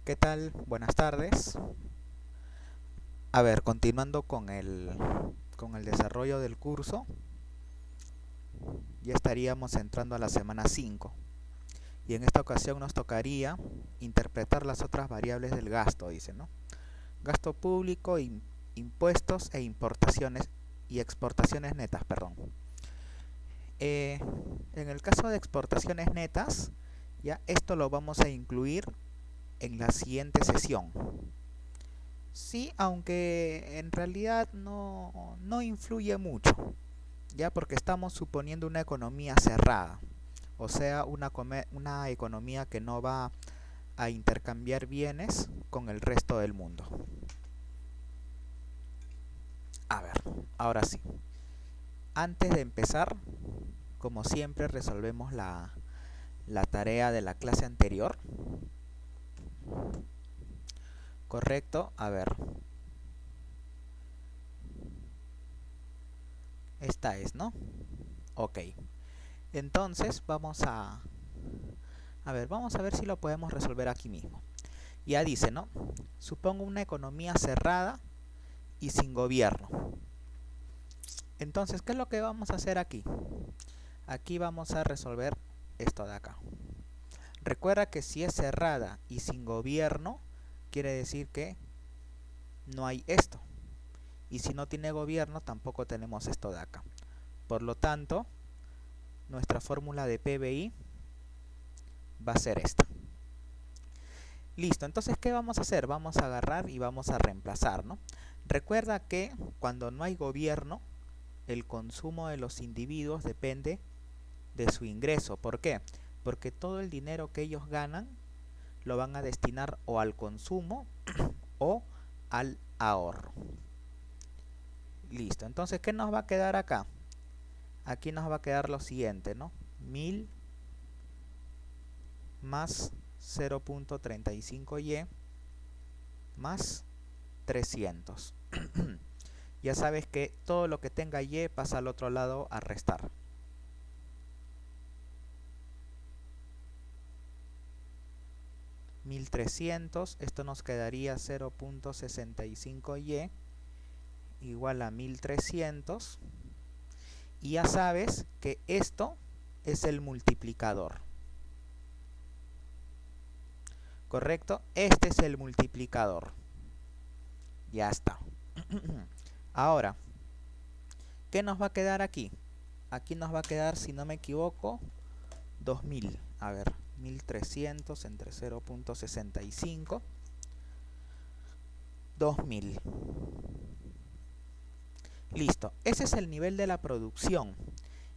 ¿Qué tal? Buenas tardes. A ver, continuando con el desarrollo del curso, ya estaríamos entrando a la semana 5. Y en esta ocasión nos tocaría interpretar las otras variables del gasto, dice, ¿no? Gasto público, impuestos e importaciones y exportaciones netas, perdón. En el caso de exportaciones netas, ya esto lo vamos a incluir en la siguiente sesión. Sí, aunque en realidad no influye mucho, ya porque estamos suponiendo una economía cerrada, o sea, una economía que no va a intercambiar bienes con el resto del mundo. A ver, ahora sí. Antes de empezar, como siempre, resolvemos la tarea de la clase anterior. ¿Correcto? A ver. Esta es, ¿no? Ok. Entonces vamos a ver si lo podemos resolver aquí mismo. Ya dice, ¿no? Supongo una economía cerrada y sin gobierno. Entonces, ¿qué es lo que vamos a hacer aquí? Aquí vamos a resolver esto de acá. Recuerda que si es cerrada y sin gobierno, quiere decir que no hay esto. Y si no tiene gobierno, tampoco tenemos esto de acá. Por lo tanto, nuestra fórmula de PBI va a ser esta. Listo, entonces, ¿qué vamos a hacer? Vamos a agarrar y vamos a reemplazar, ¿no? Recuerda que cuando no hay gobierno, el consumo de los individuos depende de su ingreso. ¿Por qué? Porque todo el dinero que ellos ganan lo van a destinar o al consumo o al ahorro. Listo, entonces, ¿qué nos va a quedar acá? Aquí nos va a quedar lo siguiente, ¿no? 1000 más 0.35y más 300. Ya sabes que todo lo que tenga y pasa al otro lado a restar. 1300, esto nos quedaría 0.65y igual a 1300. Y ya sabes que esto es el multiplicador. ¿Correcto? Este es el multiplicador. Ya está. Ahora, ¿qué nos va a quedar aquí? Aquí nos va a quedar, si no me equivoco, 2000. A ver, 1300 entre 0.65. 2000. Listo. Ese es el nivel de la producción.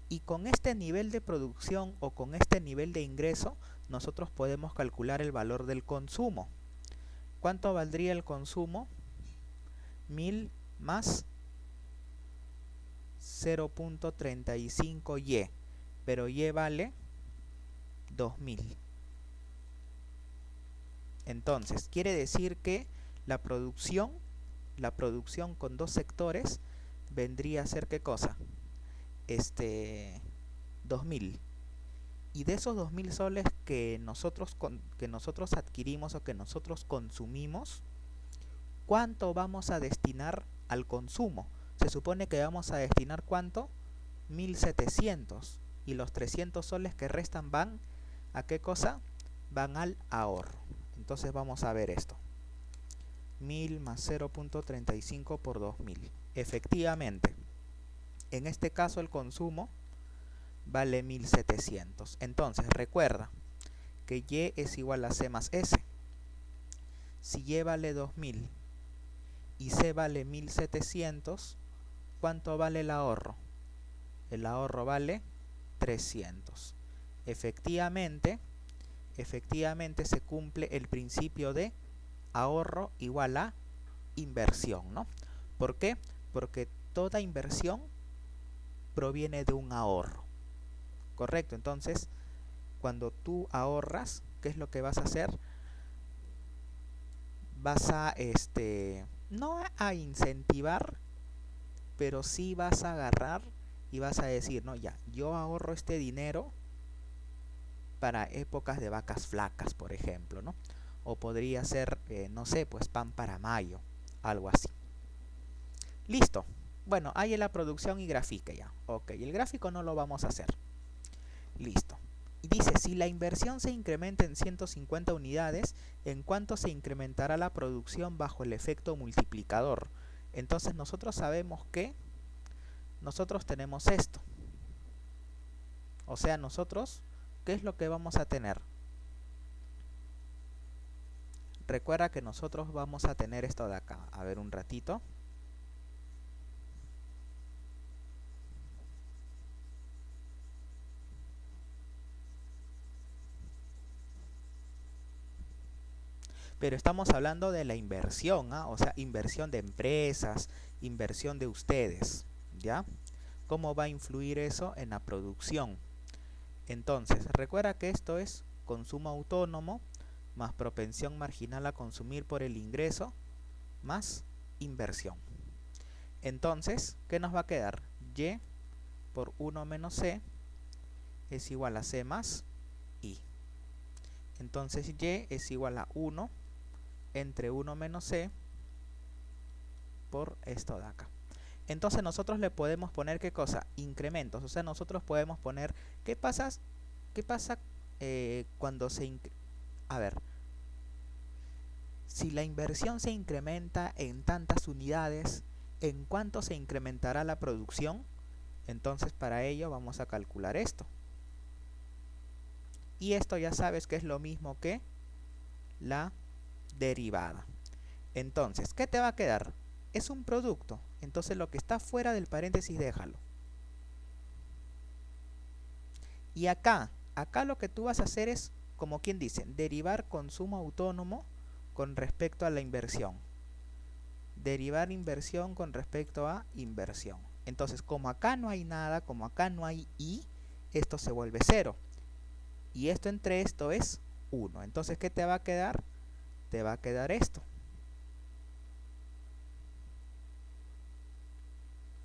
Y con este nivel de producción o con este nivel de ingreso, nosotros podemos calcular el valor del consumo. ¿Cuánto valdría el consumo? 1000 más 0.35y, pero y vale 2000. Entonces, quiere decir que la producción con dos sectores vendría a ser ¿qué cosa? 2000. Y de esos 2000 soles que nosotros adquirimos o que nosotros consumimos, ¿cuánto vamos a destinar al consumo? Se supone que vamos a destinar ¿cuánto? 1700. Y los 300 soles que restan van ¿a qué cosa? Van al ahorro. Entonces vamos a ver esto. 1000 más 0.35 por 2000. Efectivamente, en este caso el consumo vale 1700. Entonces recuerda que y es igual a c más s. Si y vale 2000 y c vale 1700, ¿cuánto vale el ahorro? El ahorro vale 300. Efectivamente se cumple el principio de ahorro igual a inversión, ¿no? ¿Por qué? Porque toda inversión proviene de un ahorro. Correcto, entonces, cuando tú ahorras, ¿qué es lo que vas a hacer? Vas a, no a incentivar, pero sí vas a agarrar y vas a decir, no, ya, yo ahorro este dinero para épocas de vacas flacas, por ejemplo, ¿no? o podría ser, no sé, pues pan para mayo, algo así. Listo. Bueno, ahí en la producción y grafique ya. Ok, el gráfico no lo vamos a hacer. Listo. Y dice, si la inversión se incrementa en 150 unidades, ¿en cuánto se incrementará la producción bajo el efecto multiplicador? Entonces nosotros sabemos que nosotros tenemos esto. O sea, nosotros, ¿qué es lo que vamos a tener? Recuerda que nosotros vamos a tener esto de acá. A ver un ratito. Pero estamos hablando de la inversión, ¿ah? O sea, inversión de empresas, inversión de ustedes, ¿ya? ¿Cómo va a influir eso en la producción? Entonces, recuerda que esto es consumo autónomo más propensión marginal a consumir por el ingreso más inversión. Entonces, ¿qué nos va a quedar? Y por 1 menos C es igual a C más I. Entonces, Y es igual a 1 entre 1 menos C por esto de acá. Entonces nosotros le podemos poner ¿qué cosa? Incrementos. O sea, nosotros podemos poner ¿qué pasa cuando se... A ver, si la inversión se incrementa en tantas unidades, ¿en cuánto se incrementará la producción? Entonces para ello vamos a calcular esto. Y esto ya sabes que es lo mismo que la derivada. Entonces, ¿qué te va a quedar? Es un producto. Entonces lo que está fuera del paréntesis déjalo. Y acá lo que tú vas a hacer es, como quien dice, derivar consumo autónomo con respecto a la inversión. Derivar inversión con respecto a inversión. Entonces, como acá no hay nada, como acá no hay I, esto se vuelve 0. Y esto entre esto es 1. Entonces, ¿qué te va a quedar? Te va a quedar esto.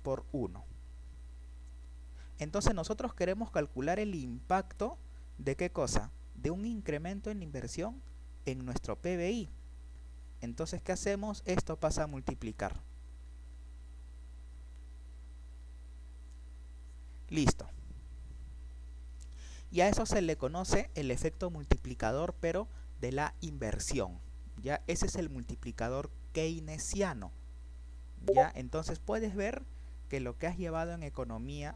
Por 1. Entonces nosotros queremos calcular el impacto de ¿qué cosa? De un incremento en la inversión en nuestro PBI. Entonces, ¿qué hacemos? Esto pasa a multiplicar. Listo. Y a eso se le conoce el efecto multiplicador, pero de la inversión. ¿Ya? Ese es el multiplicador keynesiano. ¿Ya? Entonces puedes ver que lo que has llevado en economía,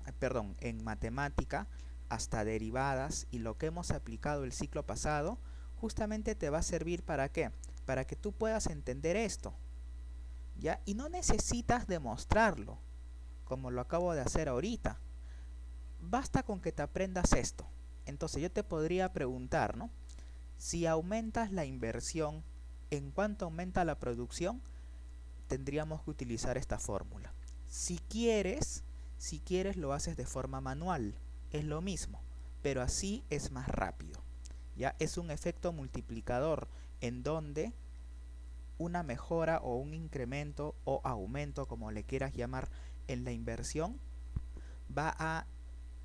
en matemática, hasta derivadas y lo que hemos aplicado el ciclo pasado, justamente te va a servir ¿para qué? Para que tú puedas entender esto, ¿ya? Y no necesitas demostrarlo, como lo acabo de hacer ahorita. Basta con que te aprendas esto. Entonces yo te podría preguntar, ¿no? Si aumentas la inversión, ¿en cuánto aumenta la producción? Tendríamos que utilizar esta fórmula. Si quieres lo haces de forma manual, es lo mismo, pero así es más rápido. Ya es un efecto multiplicador en donde una mejora o un incremento o aumento, como le quieras llamar, en la inversión va a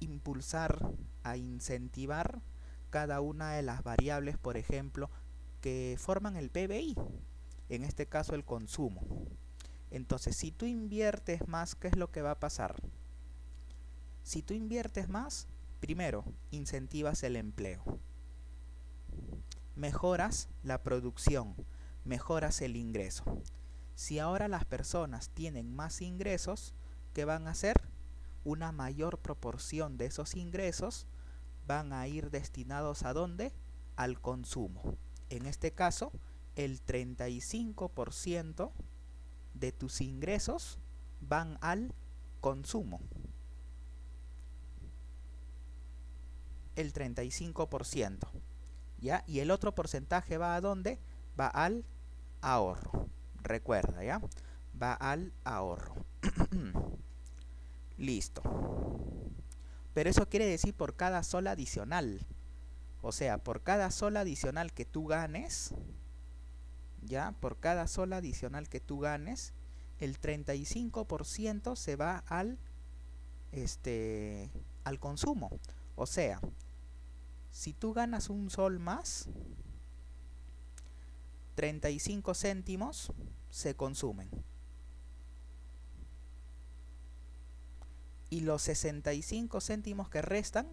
impulsar, a incentivar cada una de las variables, por ejemplo, que forman el PBI, en este caso el consumo. Entonces, si tú inviertes más, ¿qué es lo que va a pasar? Si tú inviertes más, primero, incentivas el empleo. Mejoras la producción, mejoras el ingreso. Si ahora las personas tienen más ingresos, ¿qué van a hacer? Una mayor proporción de esos ingresos van a ir destinados ¿a dónde? Al consumo. En este caso, el 35% de tus ingresos van al consumo. El 35%. ¿Ya? Y el otro porcentaje va ¿a dónde? Va al ahorro. Recuerda, ¿ya? Va al ahorro. Listo. Pero eso quiere decir por cada sol adicional. O sea, por cada sol adicional que tú ganes, ¿ya? Por cada sol adicional que tú ganes, el 35% se va al consumo. O sea, si tú ganas un sol más, 35 céntimos se consumen. Y los 65 céntimos que restan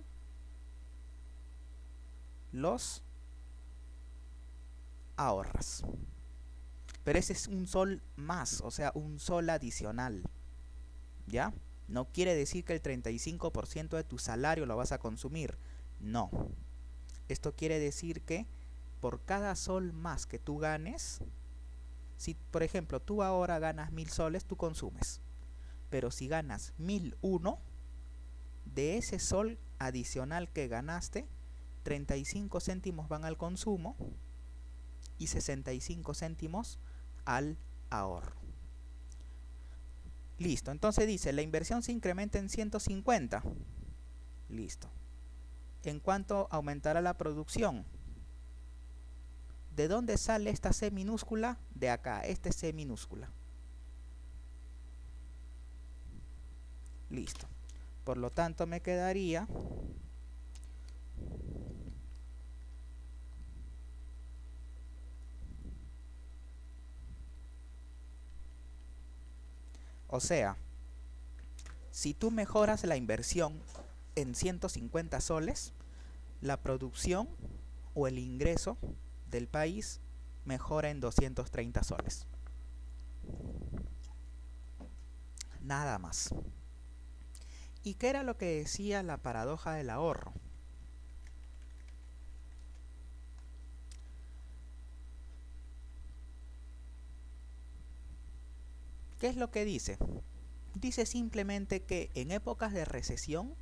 los ahorras. Pero ese es un sol más, o sea, un sol adicional. ¿Ya? No quiere decir que el 35% de tu salario lo vas a consumir. No. Esto quiere decir que por cada sol más que tú ganes, si por ejemplo tú ahora ganas 1000 soles, tú consumes. Pero si ganas 1001, de ese sol adicional que ganaste, 35 céntimos van al consumo y 65 céntimos al ahorro. Listo, entonces dice, la inversión se incrementa en 150. Listo. ¿En cuánto aumentará la producción? ¿De dónde sale esta C minúscula? De acá, esta es C minúscula. Listo. Por lo tanto me quedaría o sea, si tú mejoras la inversión en 150 soles, la producción o el ingreso del país mejora en 230 soles. Nada más. ¿Y qué era lo que decía la paradoja del ahorro? ¿Qué es lo que dice? Dice simplemente que en épocas de recesión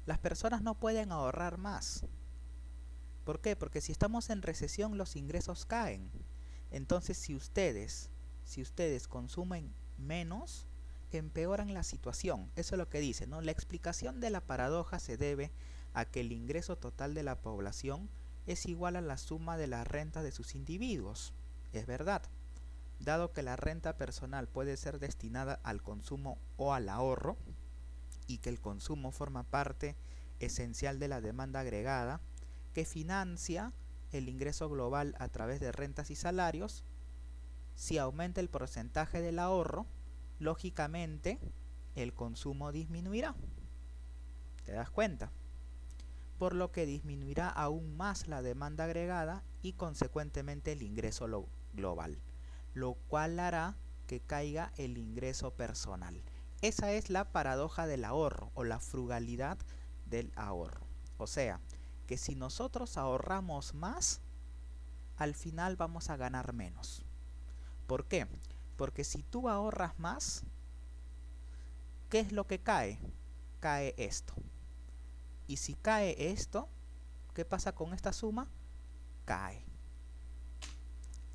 las personas no pueden ahorrar más. ¿Por qué? Porque si estamos en recesión los ingresos caen. Entonces si ustedes consumen menos, empeoran la situación. Eso es lo que dice, ¿no? La explicación de la paradoja se debe a que el ingreso total de la población es igual a la suma de las rentas de sus individuos. Es verdad. Dado que la renta personal puede ser destinada al consumo o al ahorro, y que el consumo forma parte esencial de la demanda agregada, que financia el ingreso global a través de rentas y salarios, si aumenta el porcentaje del ahorro, lógicamente el consumo disminuirá. ¿Te das cuenta? Por lo que disminuirá aún más la demanda agregada y consecuentemente el ingreso global, lo cual hará que caiga el ingreso personal. Esa es la paradoja del ahorro o la frugalidad del ahorro. O sea, que si nosotros ahorramos más, al final vamos a ganar menos. ¿Por qué? Porque si tú ahorras más, ¿qué es lo que cae? Cae esto. Y si cae esto, ¿qué pasa con esta suma? Cae.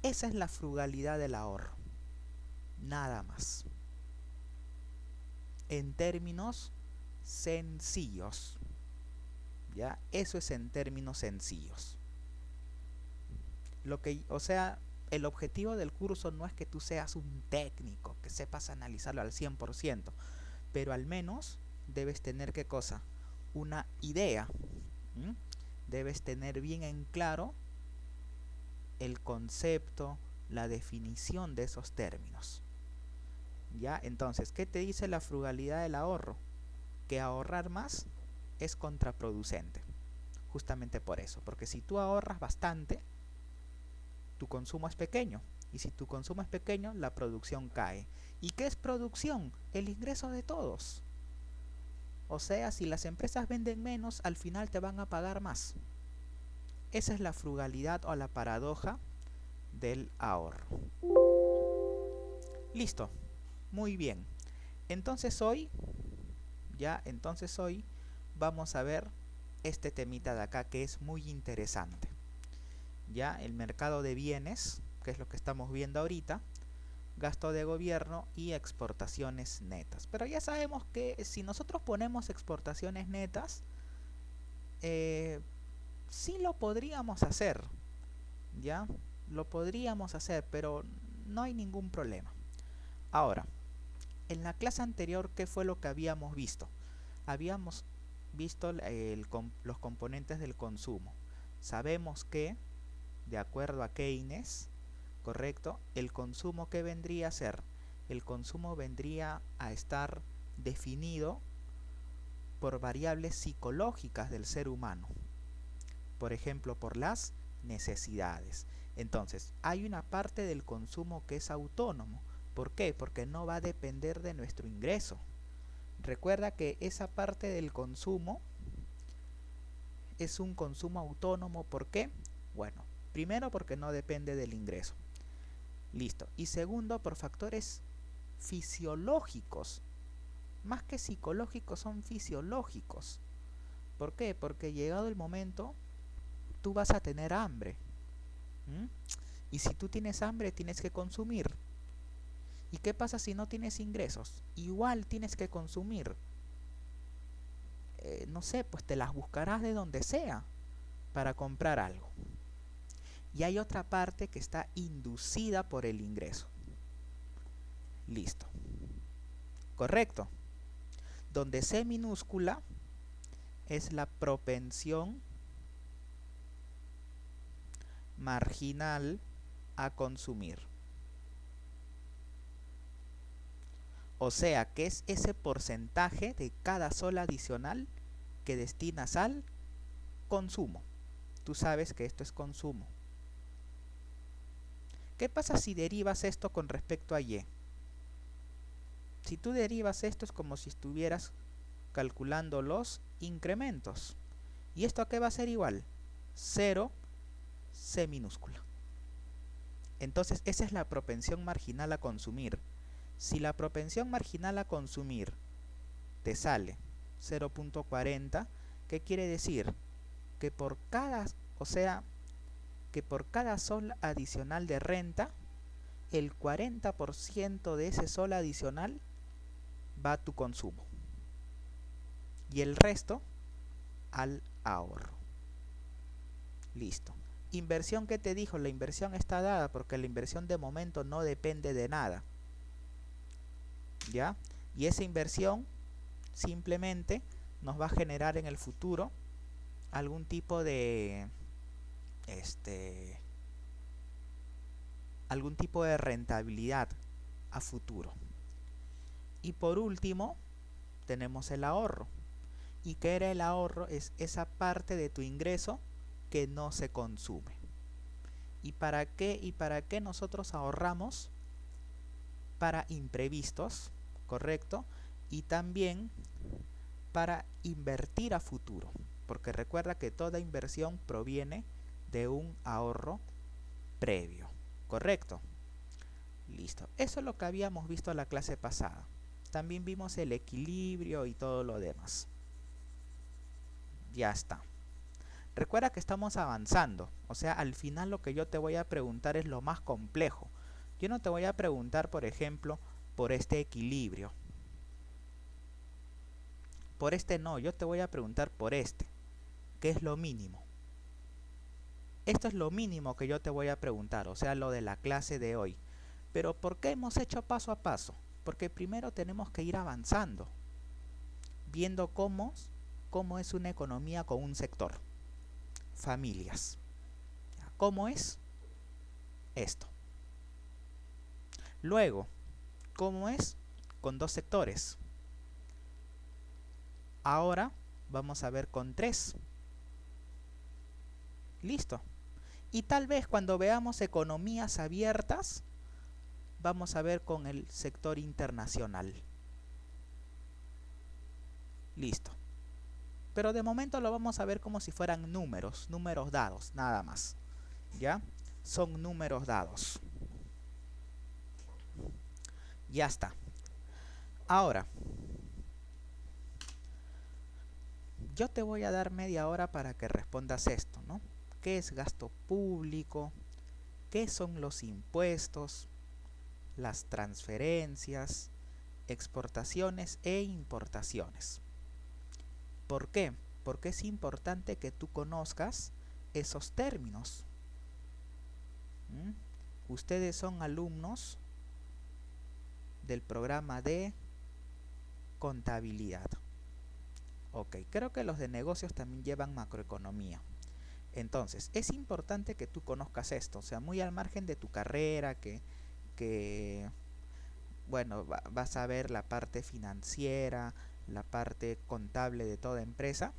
Esa es la frugalidad del ahorro. Nada más. En términos sencillos. ¿Ya? Eso es en términos sencillos. O sea, el objetivo del curso no es que tú seas un técnico, que sepas analizarlo al 100%, pero al menos debes tener, ¿qué cosa? Una idea. Debes tener bien en claro el concepto, la definición de esos términos. ¿Ya? Entonces, ¿qué te dice la frugalidad del ahorro? Que ahorrar más es contraproducente. Justamente por eso, porque si tú ahorras bastante, tu consumo es pequeño. Y si tu consumo es pequeño, la producción cae. ¿Y qué es producción? El ingreso de todos. O sea, si las empresas venden menos, al final te van a pagar más. Esa es la frugalidad o la paradoja del ahorro. Listo. Muy bien. Entonces hoy vamos a ver este temita de acá que es muy interesante. Ya, el mercado de bienes, que es lo que estamos viendo ahorita, gasto de gobierno y exportaciones netas. Pero ya sabemos que si nosotros ponemos exportaciones netas, sí lo podríamos hacer, ¿ya? Lo podríamos hacer, pero no hay ningún problema. Ahora, en la clase anterior, ¿qué fue lo que habíamos visto? Habíamos visto los componentes del consumo. Sabemos que, de acuerdo a Keynes, ¿correcto? El consumo, ¿qué vendría a ser? El consumo vendría a estar definido por variables psicológicas del ser humano. Por ejemplo, por las necesidades. Entonces, hay una parte del consumo que es autónomo. ¿Por qué? Porque no va a depender de nuestro ingreso. Recuerda que esa parte del consumo es un consumo autónomo. ¿Por qué? Bueno, primero porque no depende del ingreso. Listo. Y segundo, por factores fisiológicos. Más que psicológicos, son fisiológicos. ¿Por qué? Porque llegado el momento, tú vas a tener hambre. ¿Mm? Y si tú tienes hambre, tienes que consumir. ¿Y qué pasa si no tienes ingresos? Igual tienes que consumir. No sé, pues te las buscarás de donde sea para comprar algo. Y hay otra parte que está inducida por el ingreso. Listo. Correcto. Donde C minúscula es la propensión marginal a consumir. O sea, que es ese porcentaje de cada sol adicional que destinas al consumo. Tú sabes que esto es consumo. ¿Qué pasa si derivas esto con respecto a Y? Si tú derivas esto es como si estuvieras calculando los incrementos. ¿Y esto a qué va a ser igual? 0, C minúscula. Entonces esa es la propensión marginal a consumir. Si la propensión marginal a consumir te sale 0.40, ¿qué quiere decir? Que por cada, que por cada sol adicional de renta, el 40% de ese sol adicional va a tu consumo. Y el resto al ahorro. Listo. Inversión, ¿qué te dijo? La inversión está dada porque la inversión de momento no depende de nada. ¿Ya? Y esa inversión simplemente nos va a generar en el futuro algún tipo de rentabilidad a futuro. Y por último tenemos el ahorro. ¿Y qué era el ahorro? Es esa parte de tu ingreso que no se consume. ¿Y para qué nosotros ahorramos? Para imprevistos, ¿correcto? Y también para invertir a futuro, porque recuerda que toda inversión proviene de un ahorro previo, ¿correcto? Listo, eso es lo que habíamos visto en la clase pasada. También vimos el equilibrio y todo lo demás. Ya está. Recuerda que estamos avanzando, o sea, al final lo que yo te voy a preguntar es lo más complejo. Yo no te voy a preguntar, por ejemplo, por este equilibrio. Por este no, yo te voy a preguntar por este, que es lo mínimo. Esto es lo mínimo que yo te voy a preguntar, o sea, lo de la clase de hoy. Pero ¿por qué hemos hecho paso a paso? Porque primero tenemos que ir avanzando, viendo cómo es una economía con un sector. Familias. ¿Cómo es? Esto. Luego, ¿cómo es? Con dos sectores. Ahora vamos a ver con 3. Listo. Y tal vez cuando veamos economías abiertas, vamos a ver con el sector internacional. Listo. Pero de momento lo vamos a ver como si fueran números dados, nada más. ¿Ya? Son números dados. Ya está. Ahora, yo te voy a dar media hora para que respondas esto, ¿no? ¿Qué es gasto público? ¿Qué son los impuestos? Las transferencias, exportaciones e importaciones. ¿Por qué? Porque es importante que tú conozcas esos términos. Ustedes son alumnos del programa de contabilidad. Ok, creo que los de negocios también llevan macroeconomía. Entonces, es importante que tú conozcas esto, o sea, muy al margen de tu carrera, que bueno, vas a ver la parte financiera, la parte contable de toda empresa.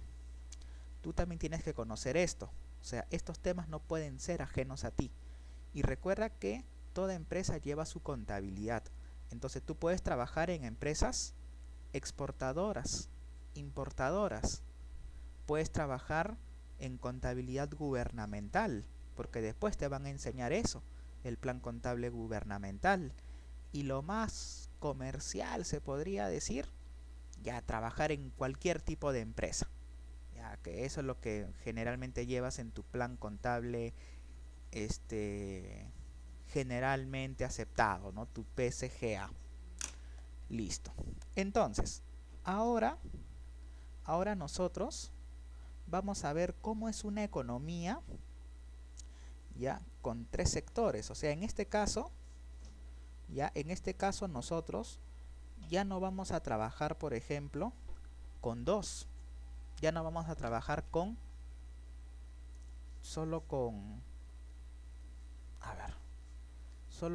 Tú también tienes que conocer esto, o sea, estos temas no pueden ser ajenos a ti. Y recuerda que toda empresa lleva su contabilidad. Entonces tú puedes trabajar en empresas exportadoras, importadoras. Puedes trabajar en contabilidad gubernamental, porque después te van a enseñar eso, el plan contable gubernamental. Y lo más comercial se podría decir, ya trabajar en cualquier tipo de empresa. Ya que eso es lo que generalmente llevas en tu plan contable generalmente aceptado, ¿no? Tu PSGA. Listo. Entonces, ahora nosotros vamos a ver cómo es una economía ya con tres sectores. O sea, en este caso nosotros ya no vamos a trabajar, por ejemplo, con dos. Ya no vamos a trabajar solo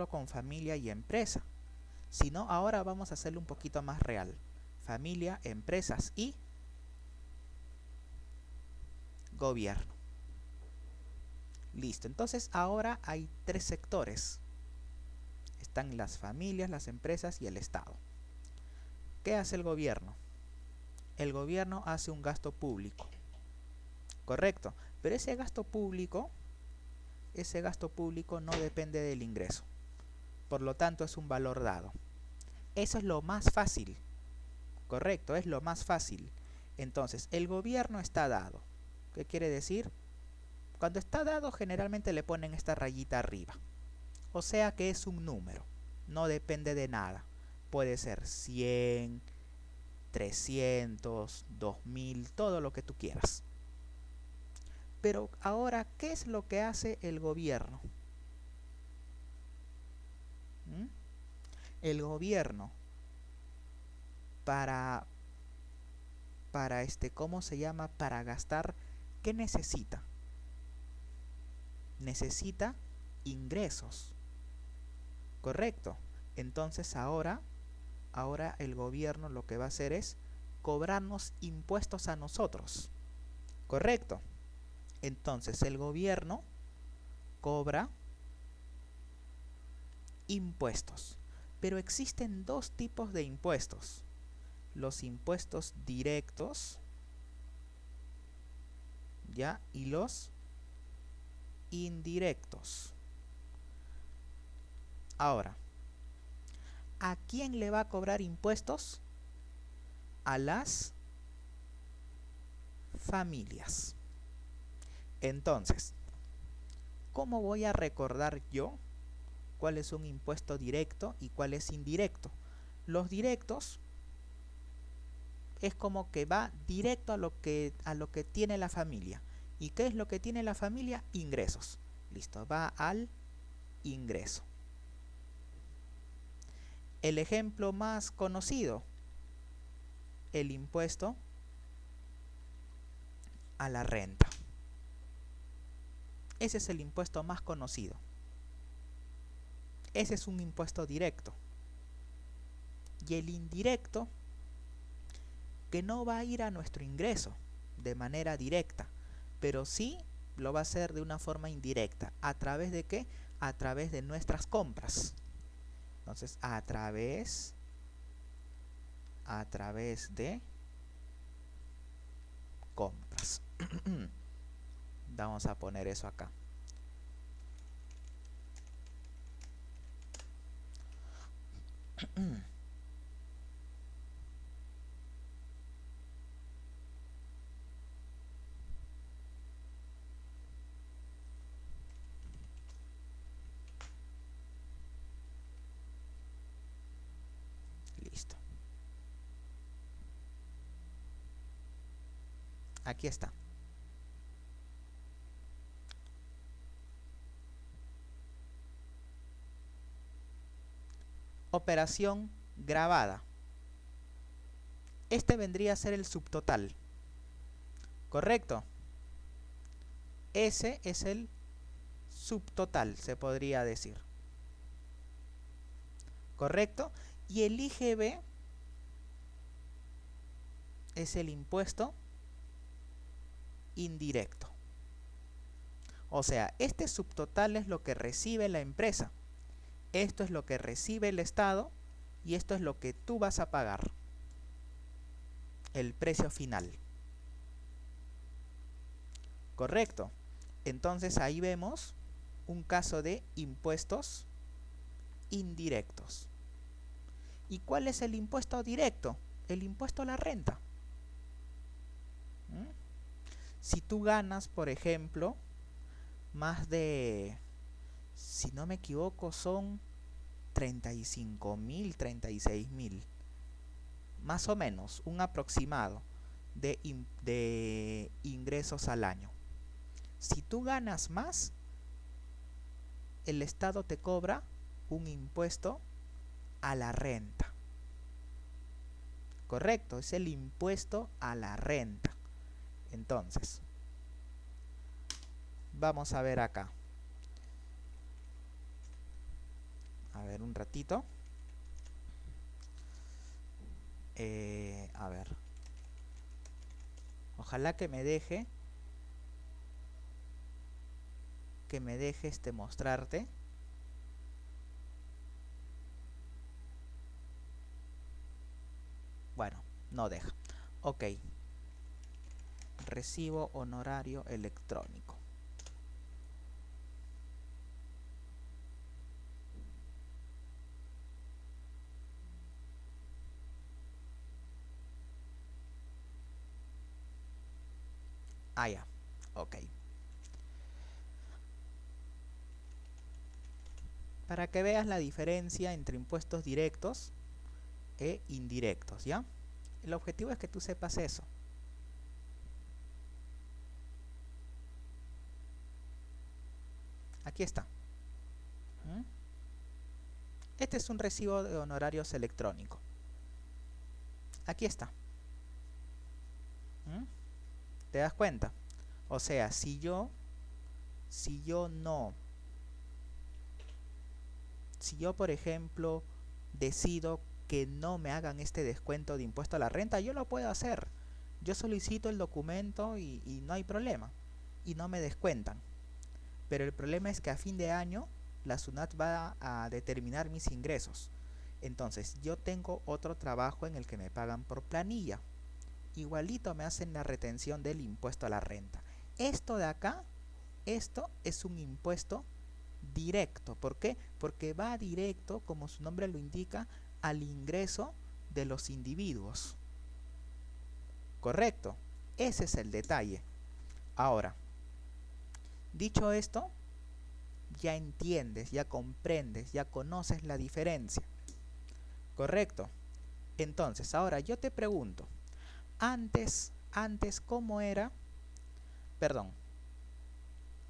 con familia y empresa, sino ahora vamos a hacerlo un poquito más real. Familia, empresas y gobierno. Listo, entonces ahora hay tres sectores. Están las familias, las empresas y el Estado. ¿Qué hace el gobierno? El gobierno hace un gasto público. Correcto, pero ese gasto público no depende del ingreso. Por lo tanto, es un valor dado. Eso es lo más fácil. Correcto, es lo más fácil. Entonces, el gobierno está dado. ¿Qué quiere decir? Cuando está dado, generalmente le ponen esta rayita arriba. O sea que es un número. No depende de nada. Puede ser 100, 300, 2000, todo lo que tú quieras. Pero ahora, ¿qué es lo que hace el gobierno? El gobierno para ¿cómo se llama? Para gastar, ¿qué necesita? Necesita ingresos. Correcto. Entonces ahora el gobierno lo que va a hacer es cobrarnos impuestos a nosotros. Correcto. Entonces el gobierno cobra impuestos. Pero existen dos tipos de impuestos. Los impuestos directos, ¿ya? Y los indirectos. Ahora, ¿a quién le va a cobrar impuestos? A las familias. Entonces, ¿cómo voy a recordar yo cuál es un impuesto directo y cuál es indirecto? Los directos es como que va directo a lo que tiene la familia. ¿Y qué es lo que tiene la familia? Ingresos. Listo, va al ingreso. El ejemplo más conocido, el impuesto a la renta. Ese es el impuesto más conocido. Ese es un impuesto directo. Y el indirecto, que no va a ir a nuestro ingreso de manera directa, pero sí lo va a hacer de una forma indirecta. ¿A través de qué? A través de nuestras compras. Entonces, a través de compras. Vamos a poner eso acá. Listo. Aquí está. Operación grabada. Este vendría a ser el subtotal. ¿Correcto? ese es el subtotal, se podría decir. ¿Correcto? Y el IGB es el impuesto indirecto. O sea, este subtotal es lo que recibe la empresa. Esto es lo que recibe el Estado y esto es lo que tú vas a pagar. El precio final. ¿Correcto? Entonces ahí vemos un caso de impuestos indirectos. ¿Y cuál es el impuesto directo? El impuesto a la renta. ¿Mm? Si tú ganas, por ejemplo, más de, si no me equivoco, son 35.000, 36.000. Más o menos, un aproximado de ingresos al año. Si tú ganas más, el Estado te cobra un impuesto a la renta. Correcto, es el impuesto a la renta. Entonces, vamos a ver acá. A ver, un ratito. A ver. Ojalá que me deje mostrarte. Bueno, no deja. Ok. Recibo honorario electrónico. Ah, ya. Ok. Para que veas la diferencia entre impuestos directos e indirectos, ¿ya? El objetivo es que tú sepas eso. Aquí está. ¿Mm? Este es un recibo de honorarios electrónico. Aquí está. ¿Mm? ¿Te das cuenta? O sea, si yo por ejemplo decido que no me hagan este descuento de impuesto a la renta, yo lo puedo hacer. Yo solicito el documento y no hay problema. Y no me descuentan. Pero el problema es que a fin de año la SUNAT va a determinar mis ingresos. Entonces yo tengo otro trabajo en el que me pagan por planilla. Igualito me hacen la retención del impuesto a la renta. Esto de acá, esto es un impuesto directo. ¿Por qué? Porque va directo, como su nombre lo indica, al ingreso de los individuos. ¿Correcto? Ese es el detalle. Ahora, dicho esto, ya entiendes, ya comprendes, ya conoces la diferencia. ¿Correcto? Entonces, ahora yo te pregunto, antes, ¿cómo era? Perdón,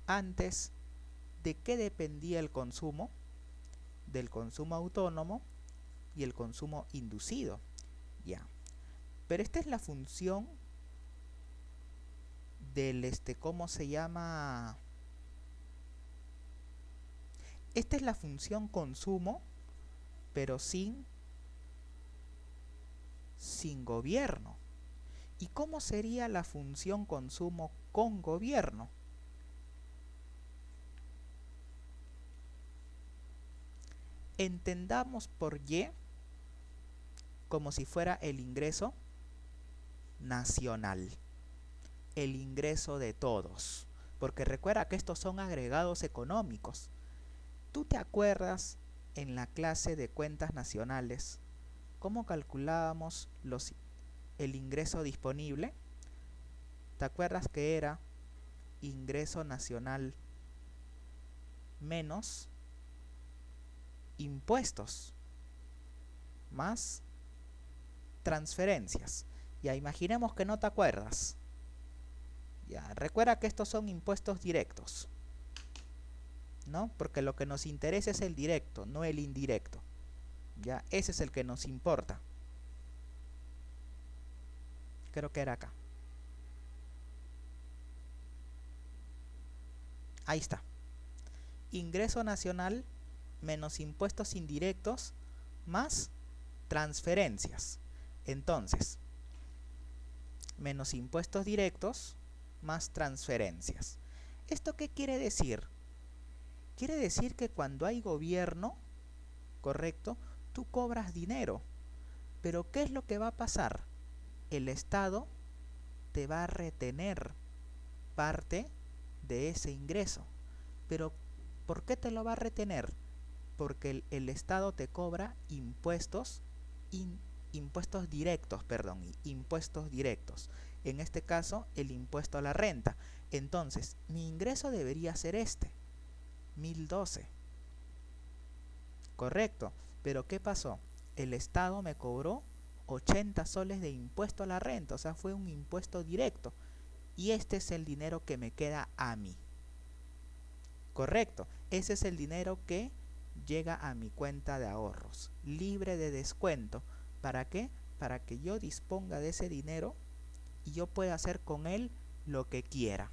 antes, ¿de qué dependía el consumo? Del consumo autónomo y el consumo inducido. Ya. Pero esta es la función del, ¿cómo se llama? Esta es la función consumo, pero sin gobierno. ¿Y cómo sería la función consumo con gobierno? Entendamos por Y como si fuera el ingreso nacional, el ingreso de todos, porque recuerda que estos son agregados económicos. ¿Tú te acuerdas en la clase de cuentas nacionales cómo calculábamos el ingreso disponible? ¿Te acuerdas que era ingreso nacional menos impuestos más transferencias? Ya, imaginemos que no te acuerdas. Ya, recuerda que estos son impuestos directos, ¿no? Porque lo que nos interesa es el directo, no el indirecto. Ya, ese es el que nos importa. Creo que era acá. Ahí está. Ingreso nacional menos impuestos indirectos más transferencias. Entonces, menos impuestos directos más transferencias. ¿Esto qué quiere decir? Quiere decir que cuando hay gobierno, correcto, tú cobras dinero. Pero ¿qué es lo que va a pasar? El Estado te va a retener parte de ese ingreso. Pero ¿por qué te lo va a retener? Porque el Estado te cobra impuestos directos. En este caso, el impuesto a la renta. Entonces, mi ingreso debería ser este, 1012. Correcto. Pero ¿qué pasó? El Estado me cobró 80 soles de impuesto a la renta, o sea, fue un impuesto directo. Y este es el dinero que me queda a mí. Correcto. Ese es el dinero que llega a mi cuenta de ahorros, libre de descuento. ¿Para qué? Para que yo disponga de ese dinero y yo pueda hacer con él lo que quiera.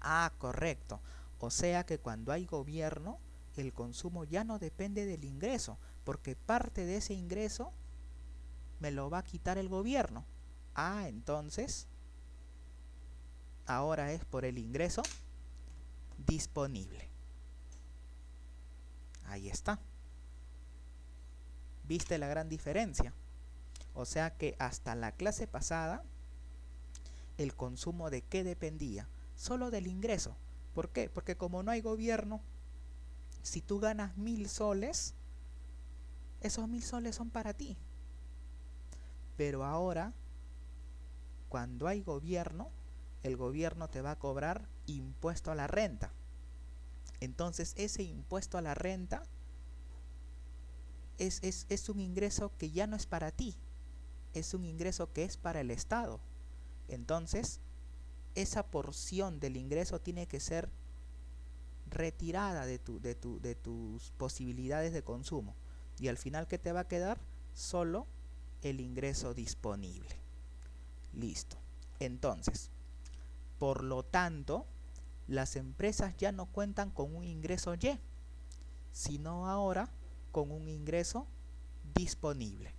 Ah, correcto. O sea que cuando hay gobierno, el consumo ya no depende del ingreso, porque parte de ese ingreso me lo va a quitar el gobierno. Ah, entonces, ahora es por el ingreso disponible. Ahí está. ¿Viste la gran diferencia? O sea que hasta la clase pasada, el consumo ¿de qué dependía? Solo del ingreso. ¿Por qué? Porque como no hay gobierno, si tú ganas 1000 soles, esos 1000 soles son para ti. Pero ahora, cuando hay gobierno, el gobierno te va a cobrar impuesto a la renta. Entonces ese impuesto a la renta es un ingreso que ya no es para ti, es un ingreso que es para el Estado. Entonces esa porción del ingreso tiene que ser retirada de tus posibilidades de consumo, y al final ¿qué te va a quedar? Solo el ingreso disponible. Listo. Entonces, por lo tanto, las empresas ya no cuentan con un ingreso Y, sino ahora con un ingreso disponible.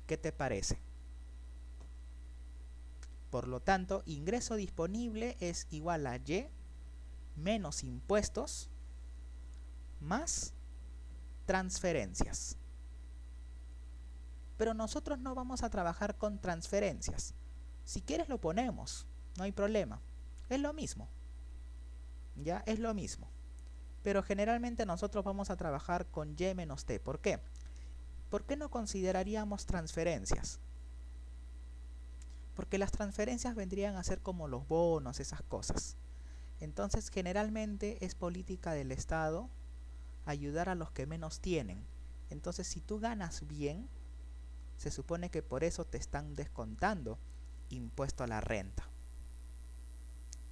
¿Qué te parece? Por lo tanto, ingreso disponible es igual a Y menos impuestos más transferencias. Pero nosotros no vamos a trabajar con transferencias. Si quieres lo ponemos, no hay problema. Es lo mismo. Ya es lo mismo. Pero generalmente nosotros vamos a trabajar con Y menos T. ¿Por qué? ¿Por qué no consideraríamos transferencias? Porque las transferencias vendrían a ser como los bonos, esas cosas. Entonces generalmente es política del Estado ayudar a los que menos tienen. Entonces si tú ganas bien, se supone que por eso te están descontando impuesto a la renta.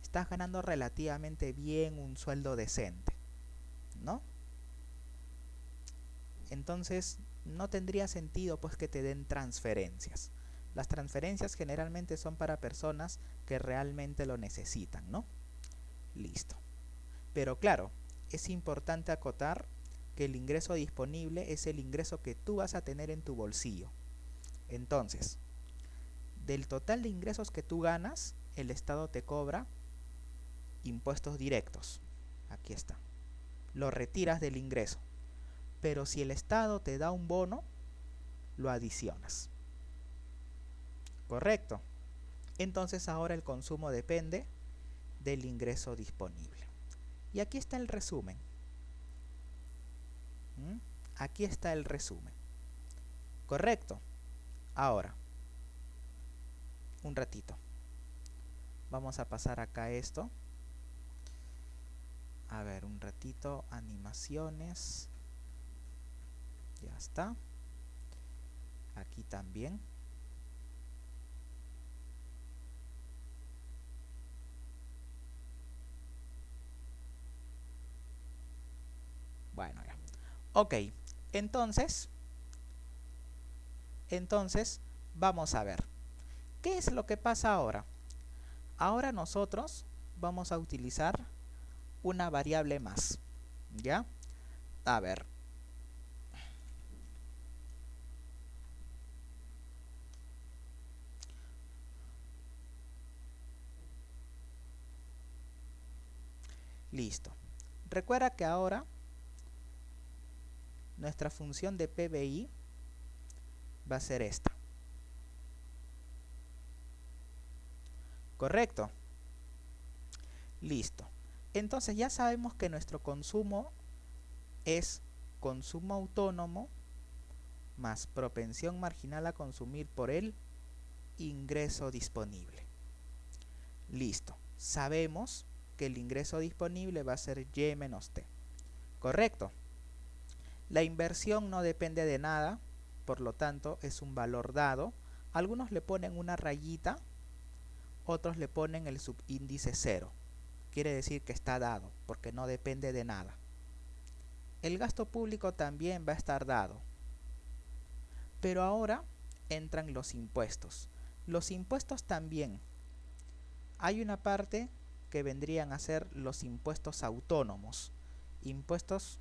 Estás ganando relativamente bien, un sueldo decente, ¿no? Entonces no tendría sentido pues que te den transferencias. Las transferencias generalmente son para personas que realmente lo necesitan, ¿no? Listo. Pero claro, es importante acotar que el ingreso disponible es el ingreso que tú vas a tener en tu bolsillo. Entonces, del total de ingresos que tú ganas, el Estado te cobra impuestos directos. Aquí está. Lo retiras del ingreso. Pero si el Estado te da un bono, lo adicionas. ¿Correcto? Entonces ahora el consumo depende del ingreso disponible. Y aquí está el resumen. Aquí está el resumen. ¿Correcto? Ahora, un ratito. Vamos a pasar acá esto. A ver, un ratito. Animaciones. Ya está. Aquí también. Bueno, ya. Ok, entonces vamos a ver. ¿Qué es lo que pasa ahora? Ahora nosotros vamos a utilizar una variable más, ¿ya? A ver. Listo. Recuerda que ahora nuestra función de PBI va a ser esta. ¿Correcto? Listo. Entonces ya sabemos que nuestro consumo es consumo autónomo más propensión marginal a consumir por el ingreso disponible. Listo. Sabemos que el ingreso disponible va a ser Y menos T. ¿Correcto? La inversión no depende de nada, por lo tanto es un valor dado. Algunos le ponen una rayita, otros le ponen el subíndice 0. Quiere decir que está dado, porque no depende de nada. El gasto público también va a estar dado. Pero ahora entran los impuestos. Los impuestos también. Hay una parte que vendrían a ser los impuestos autónomos. Impuestos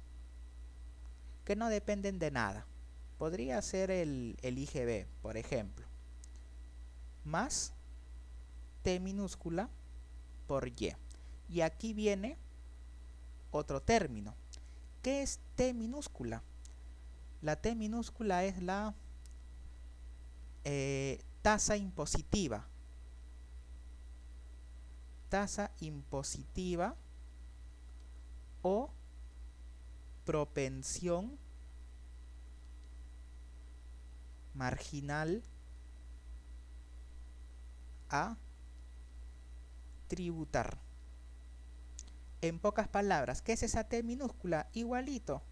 que no dependen de nada. Podría ser el IGB, por ejemplo. Más T minúscula por Y. Y aquí viene otro término. ¿Qué es T minúscula? La T minúscula es la tasa impositiva. Tasa impositiva o propensión marginal a tributar. En pocas palabras, ¿qué es esa T minúscula? Igualito.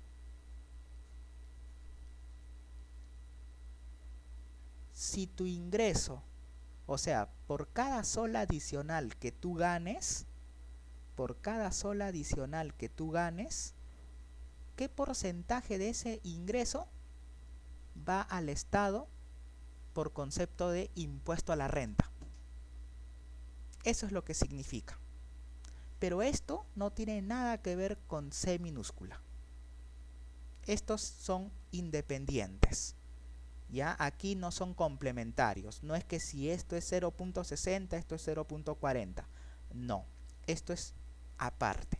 Si tu ingreso, o sea, por cada sola adicional que tú ganes, ¿qué porcentaje de ese ingreso va al Estado por concepto de impuesto a la renta? Eso es lo que significa. Pero esto no tiene nada que ver con C minúscula. Estos son independientes. ¿Ya? Aquí no son complementarios. No es que si esto es 0.60, esto es 0.40. No, esto es aparte.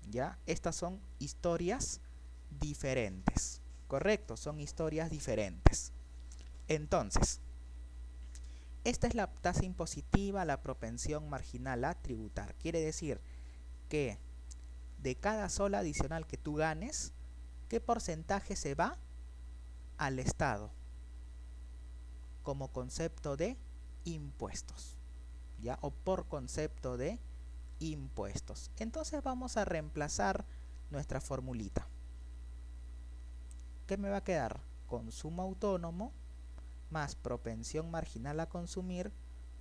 ¿Ya? Estas son historias diferentes. ¿Correcto? Son historias diferentes. Entonces, esta es la tasa impositiva, la propensión marginal a tributar. Quiere decir que de cada sola adicional que tú ganes, ¿qué porcentaje se va al Estado como concepto de impuestos? ¿Ya? O por concepto de impuestos. Entonces vamos a reemplazar nuestra formulita. ¿Qué me va a quedar? Consumo autónomo más propensión marginal a consumir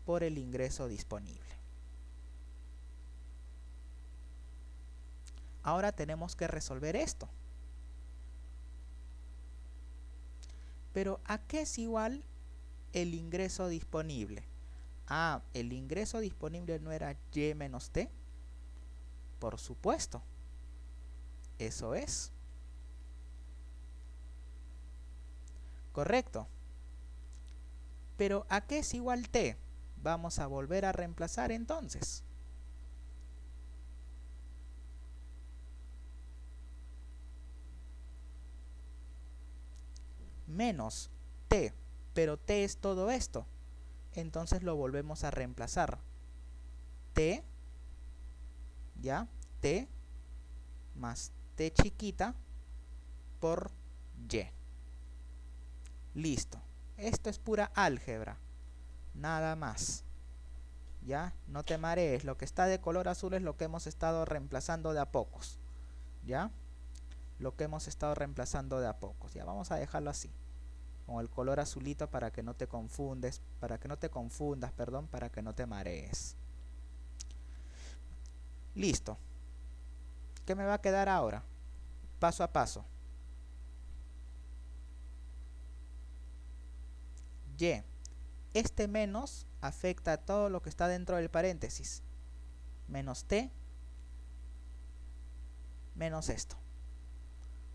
por el ingreso disponible. Ahora tenemos que resolver esto. Pero ¿a qué es igual el ingreso disponible? Ah, el ingreso disponible no era Y menos T. Por supuesto. Eso es. Correcto. Pero ¿a qué es igual T? Vamos a volver a reemplazar entonces. Menos T, pero T es todo esto. Entonces lo volvemos a reemplazar. T, ¿ya? T más T chiquita por Y. Listo. Esto es pura álgebra. Nada más. ¿Ya? No te marees. Lo que está de color azul es lo que hemos estado reemplazando de a pocos. ¿Ya? Lo que hemos estado reemplazando de a pocos. Ya, vamos a dejarlo así. Con el color azulito para que no te confundas, para que no te marees. Listo. ¿Qué me va a quedar ahora? Paso a paso. Y. Este menos afecta a todo lo que está dentro del paréntesis. Menos T menos esto.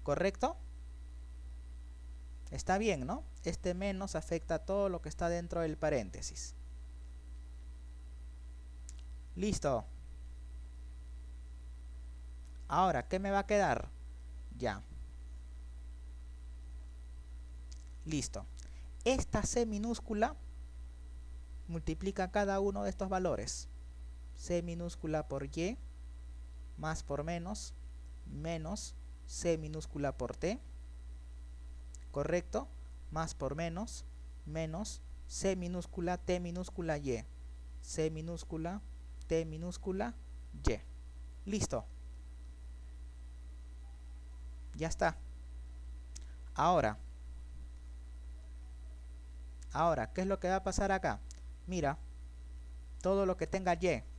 ¿Correcto? Está bien, ¿no? Este menos afecta a todo lo que está dentro del paréntesis. Listo. Ahora, ¿qué me va a quedar? Ya. Listo. Esta C minúscula multiplica cada uno de estos valores. C minúscula por Y, más por menos C minúscula por T, ¿correcto? Más por menos C minúscula T minúscula Y, C minúscula T minúscula Y. Listo. Ya está. Ahora, ¿qué es lo que va a pasar acá? Mira, todo lo que tenga Y,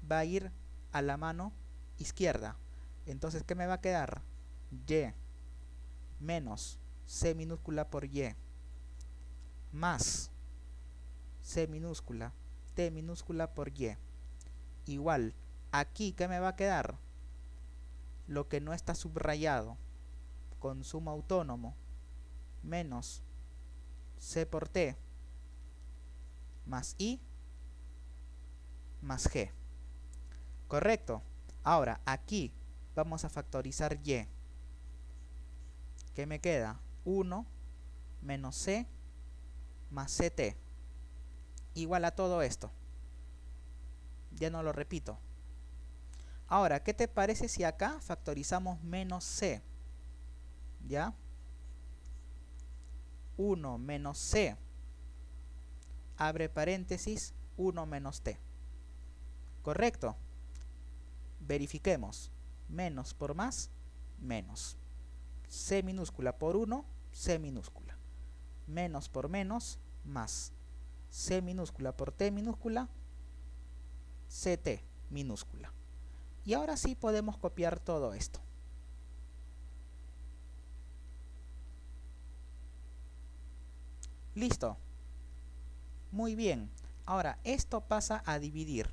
va a ir a la mano izquierda. Entonces, ¿qué me va a quedar? Y menos C minúscula por Y más C minúscula T minúscula por Y igual, aquí, ¿qué me va a quedar? Lo que no está subrayado, consumo autónomo, menos C por T más I más G. ¿Correcto? Ahora, aquí vamos a factorizar Y. ¿Qué me queda? 1 menos C más CT igual a todo esto. Ya no lo repito. Ahora, ¿qué te parece si acá factorizamos menos C? ¿Ya? 1 menos C, abre paréntesis, 1 menos T. ¿Correcto? Verifiquemos. Menos por más, menos. C minúscula por 1, C minúscula. Menos por menos, más. C minúscula por T minúscula, CT minúscula. Y ahora sí podemos copiar todo esto. Listo. Muy bien. Ahora esto pasa a dividir.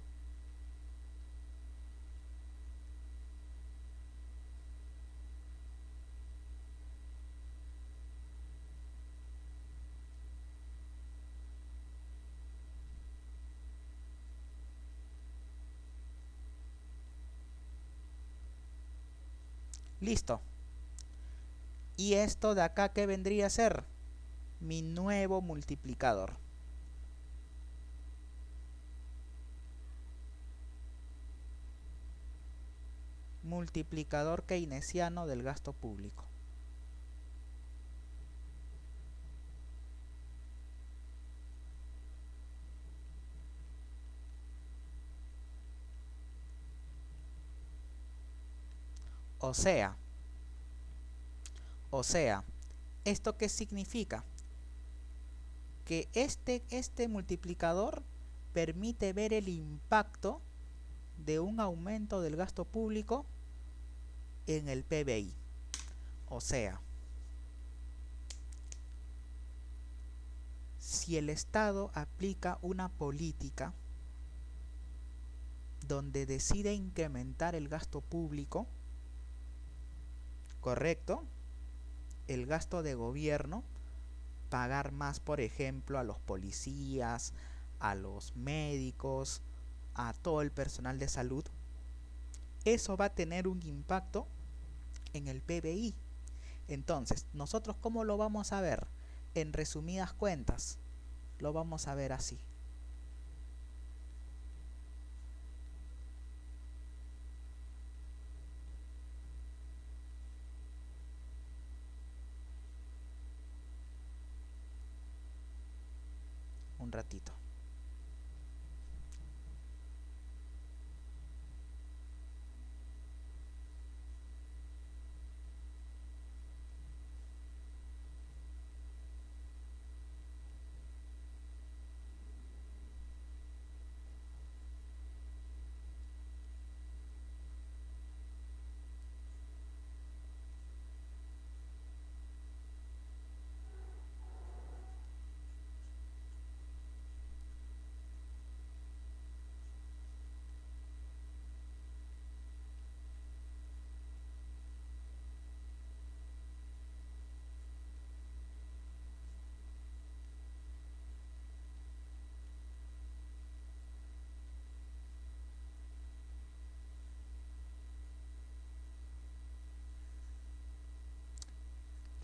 Listo. Y esto de acá, ¿qué vendría a ser? Mi nuevo multiplicador. Multiplicador keynesiano del gasto público. O sea, ¿esto qué significa? Que este multiplicador permite ver el impacto de un aumento del gasto público en el PBI. O sea, si el Estado aplica una política donde decide incrementar el gasto público, ¿correcto? El gasto de gobierno, pagar más, por ejemplo, a los policías, a los médicos, a todo el personal de salud, eso va a tener un impacto en el PBI. Entonces, ¿nosotros cómo lo vamos a ver? En resumidas cuentas, lo vamos a ver así. Un ratito.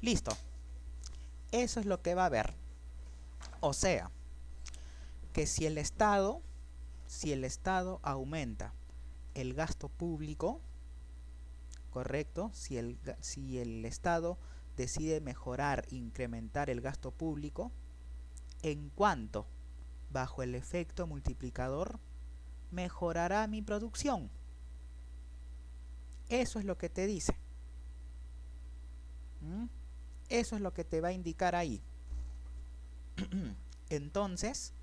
Listo. Eso es lo que va a haber. O sea, que si el Estado aumenta el gasto público, correcto, si el Estado decide mejorar, incrementar el gasto público, ¿en cuánto? Bajo el efecto multiplicador, mejorará mi producción. Eso es lo que te dice. Eso es lo que te va a indicar ahí. Entonces,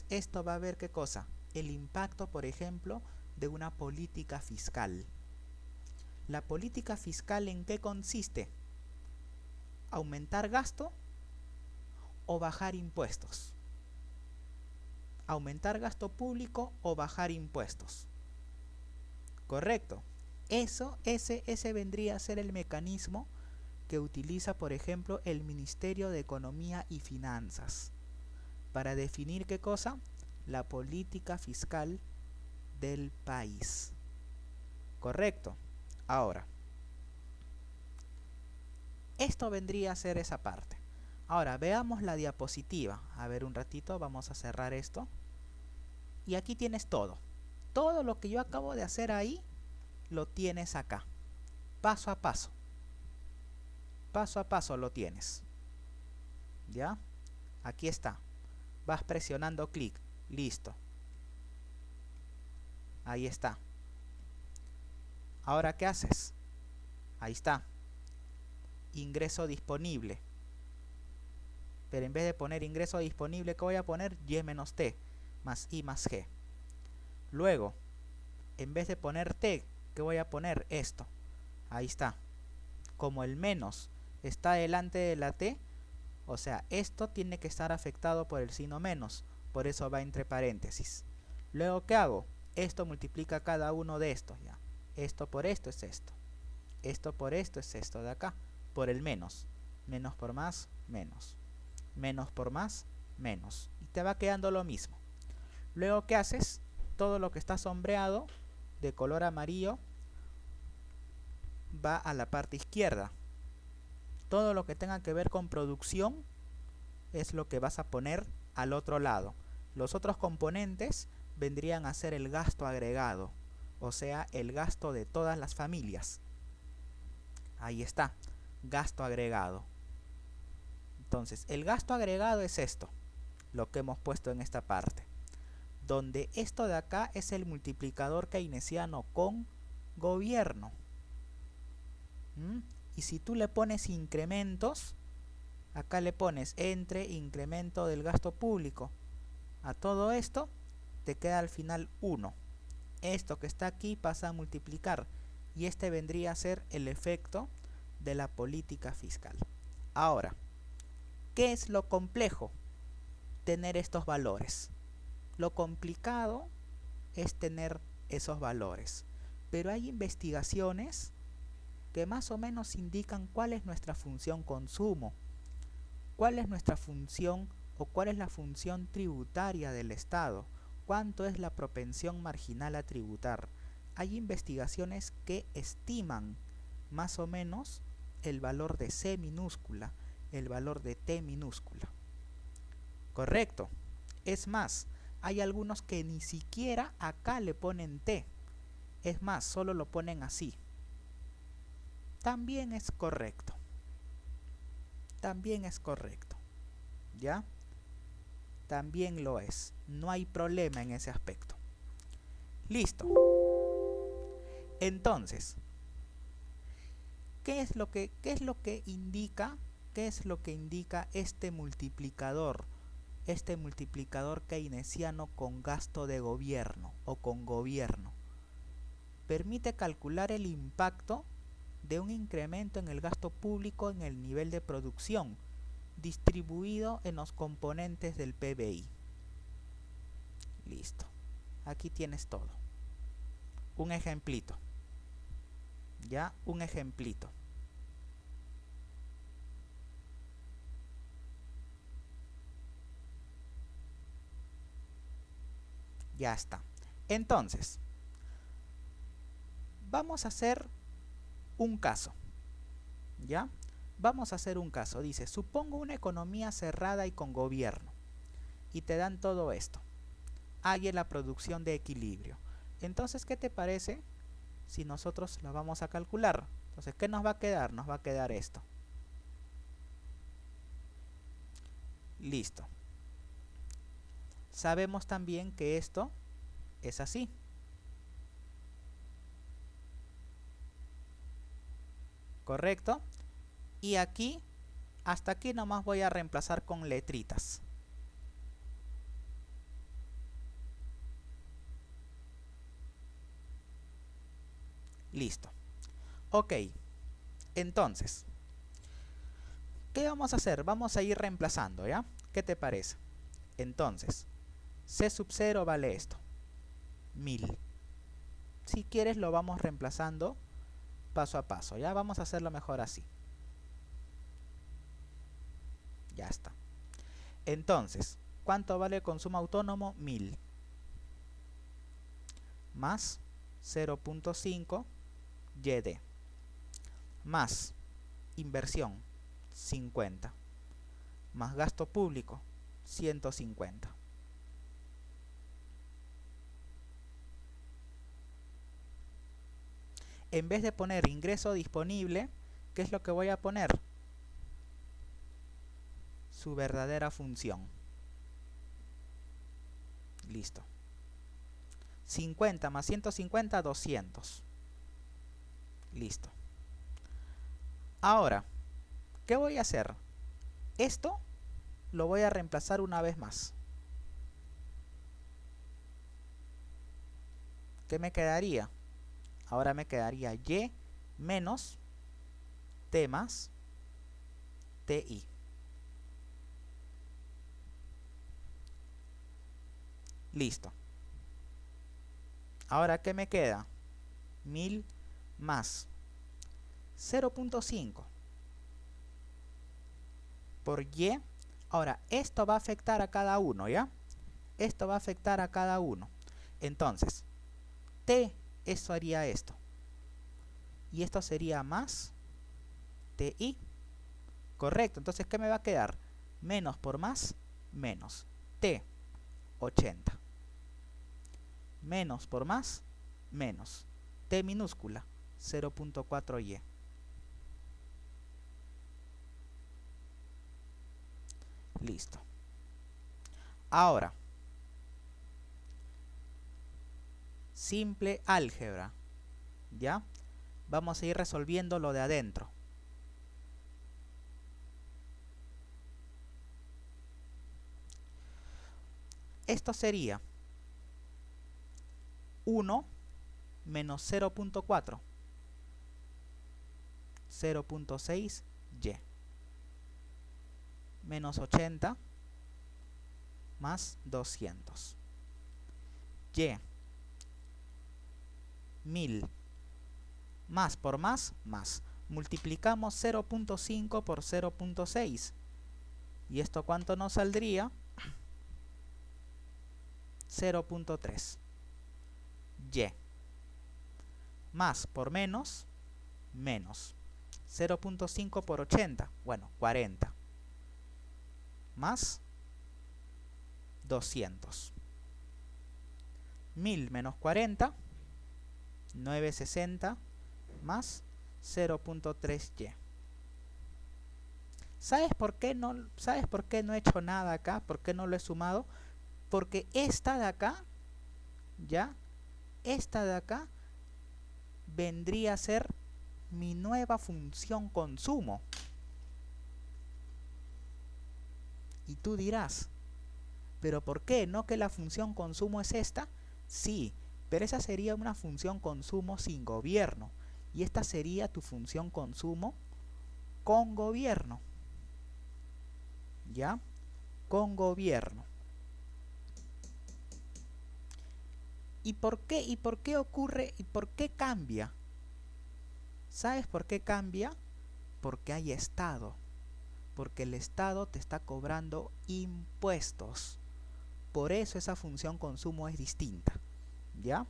esto va a ver qué cosa. El impacto, por ejemplo, de una política fiscal. ¿La política fiscal en qué consiste? ¿Aumentar gasto o bajar impuestos? ¿Aumentar gasto público o bajar impuestos? Correcto. Ese vendría a ser el mecanismo que utiliza, por ejemplo, el Ministerio de Economía y Finanzas para definir qué cosa, la política fiscal del país. Correcto. Ahora, esto vendría a ser esa parte. Ahora, veamos la diapositiva. A ver un ratito, vamos a cerrar esto. Y aquí tienes todo. Todo lo que yo acabo de hacer ahí, lo tienes acá. Paso a paso. Paso a paso lo tienes. ¿Ya? Aquí está. Vas presionando clic. Listo. Ahí está. Ahora, ¿qué haces? Ahí está. Ingreso disponible. Pero en vez de poner ingreso disponible, ¿qué voy a poner? Y menos T más I más G. Luego, en vez de poner T, ¿qué voy a poner? Esto. Ahí está. Como el menos está delante de la T, o sea, esto tiene que estar afectado por el signo menos. Por eso va entre paréntesis. Luego, ¿qué hago? Esto multiplica cada uno de estos ya. Esto por esto es esto. Esto por esto es esto de acá. Por el menos. Menos por más, menos. Menos por más, menos. Y te va quedando lo mismo. Luego, ¿qué haces? Todo lo que está sombreado de color amarillo va a la parte izquierda. Todo lo que tenga que ver con producción es lo que vas a poner al otro lado. Los otros componentes vendrían a ser el gasto agregado, o sea, el gasto de todas las familias. Ahí está, gasto agregado. Entonces, el gasto agregado es esto, lo que hemos puesto en esta parte, donde esto de acá es el multiplicador keynesiano con gobierno. Y si tú le pones incrementos, acá le pones entre incremento del gasto público a todo esto, te queda al final 1. Esto que está aquí pasa a multiplicar y este vendría a ser el efecto de la política fiscal. Ahora, ¿qué es lo complejo? Tener estos valores. Lo complicado es tener esos valores, pero hay investigaciones que más o menos indican cuál es nuestra función consumo, cuál es nuestra función o cuál es la función tributaria del Estado, cuánto es la propensión marginal a tributar. Hay investigaciones que estiman más o menos el valor de C minúscula, el valor de T minúscula. Correcto. Es más, hay algunos que ni siquiera acá le ponen T. Es más, solo lo ponen así. También es correcto. También es correcto. ¿Ya? También lo es. No hay problema en ese aspecto. Listo. Entonces, ¿qué es lo que indica este multiplicador? Este multiplicador keynesiano con gasto de gobierno o con gobierno. Permite calcular el impacto de un incremento en el gasto público en el nivel de producción, distribuido en los componentes del PBI. Listo. Aquí tienes todo. Un ejemplito. Ya, un ejemplito. Ya está. Entonces, vamos a hacer un caso. ¿Ya? Vamos a hacer un caso. Dice, supongo una economía cerrada y con gobierno. Y te dan todo esto. Hay la producción de equilibrio. Entonces, ¿qué te parece si nosotros lo vamos a calcular? Entonces, ¿qué nos va a quedar? Nos va a quedar esto. Listo. Sabemos también que esto es así. ¿Correcto? Y aquí, hasta aquí nomás voy a reemplazar con letritas. Listo. Ok. Entonces, ¿qué vamos a hacer? Vamos a ir reemplazando, ¿ya? ¿Qué te parece? Entonces, C sub 0 vale esto. 1000. Si quieres lo vamos reemplazando paso a paso, ¿ya? Vamos a hacerlo mejor así. Ya está. Entonces, ¿cuánto vale el consumo autónomo? 1000. Más 0.5 YD. Más inversión, 50. Más gasto público, 150. En vez de poner ingreso disponible, ¿qué es lo que voy a poner? Su verdadera función. Listo. 50 más 150, 200. Listo. Ahora, ¿qué voy a hacer? Esto lo voy a reemplazar una vez más. ¿Qué me quedaría? Ahora me quedaría Y menos T más TI. Listo. Ahora, ¿qué me queda? 1000 más 0.5 por Y. Ahora, esto va a afectar a cada uno, ¿ya? Esto va a afectar a cada uno. Entonces, T, eso haría esto. Y esto sería más TI. Correcto. Entonces, ¿qué me va a quedar? Menos por más, menos. T, 80. Menos por más, menos. T minúscula, 0.4Y. Listo. Ahora, simple álgebra. ¿Ya? Vamos a ir resolviendo lo de adentro. Esto sería 1 menos 0.4. 0.6Y. Menos 80 más 200. Y. 1000. Más por más, más. Multiplicamos 0.5 por 0.6. ¿Y esto cuánto nos saldría? 0.3. Y. Más por menos, menos. 0.5 por 80, bueno, 40. Más 200. 1000 menos 40, 960 más 0.3Y. ¿Sabes por qué no he hecho nada acá? ¿Por qué no lo he sumado? Porque esta de acá, ¿ya? Esta de acá vendría a ser mi nueva función consumo. Y tú dirás, ¿pero por qué? ¿No que la función consumo es esta? Sí, pero esa sería una función consumo sin gobierno. Y esta sería tu función consumo con gobierno. ¿Ya? Con gobierno. ¿Y por qué? ¿Y por qué ocurre? ¿Y por qué cambia? ¿Sabes por qué cambia? Porque hay Estado. Porque el Estado te está cobrando impuestos. Por eso esa función consumo es distinta. ¿Ya?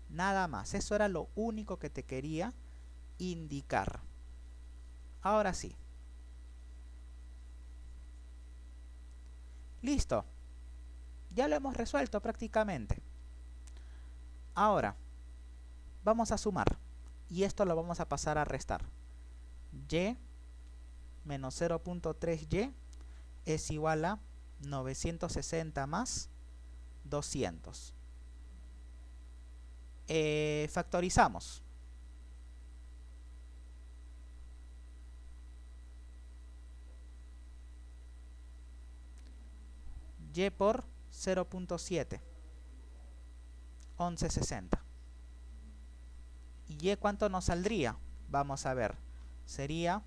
Nada más. Eso era lo único que te quería indicar. Ahora sí. Listo. Ya lo hemos resuelto prácticamente. Ahora, vamos a sumar. Y esto lo vamos a pasar a restar. Y menos 0.3y es igual a 960 más 200. Factorizamos. Y por 0.7, 1160. ¿Y cuánto nos saldría? Vamos a ver. Sería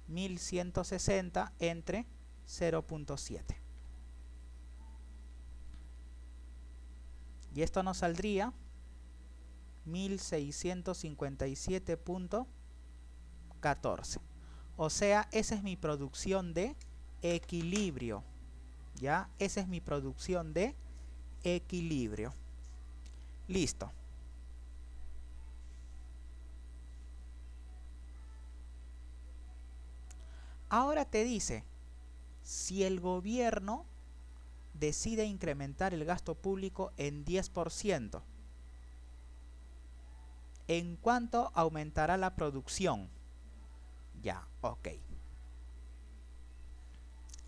1160 entre 0.7. Y esto nos saldría 1657.14. O sea, esa es mi producción de equilibrio. ¿Ya? Esa es mi producción de equilibrio. Listo. Ahora te dice, si el gobierno decide incrementar el gasto público en 10%, ¿en cuánto aumentará la producción? Ya, ok.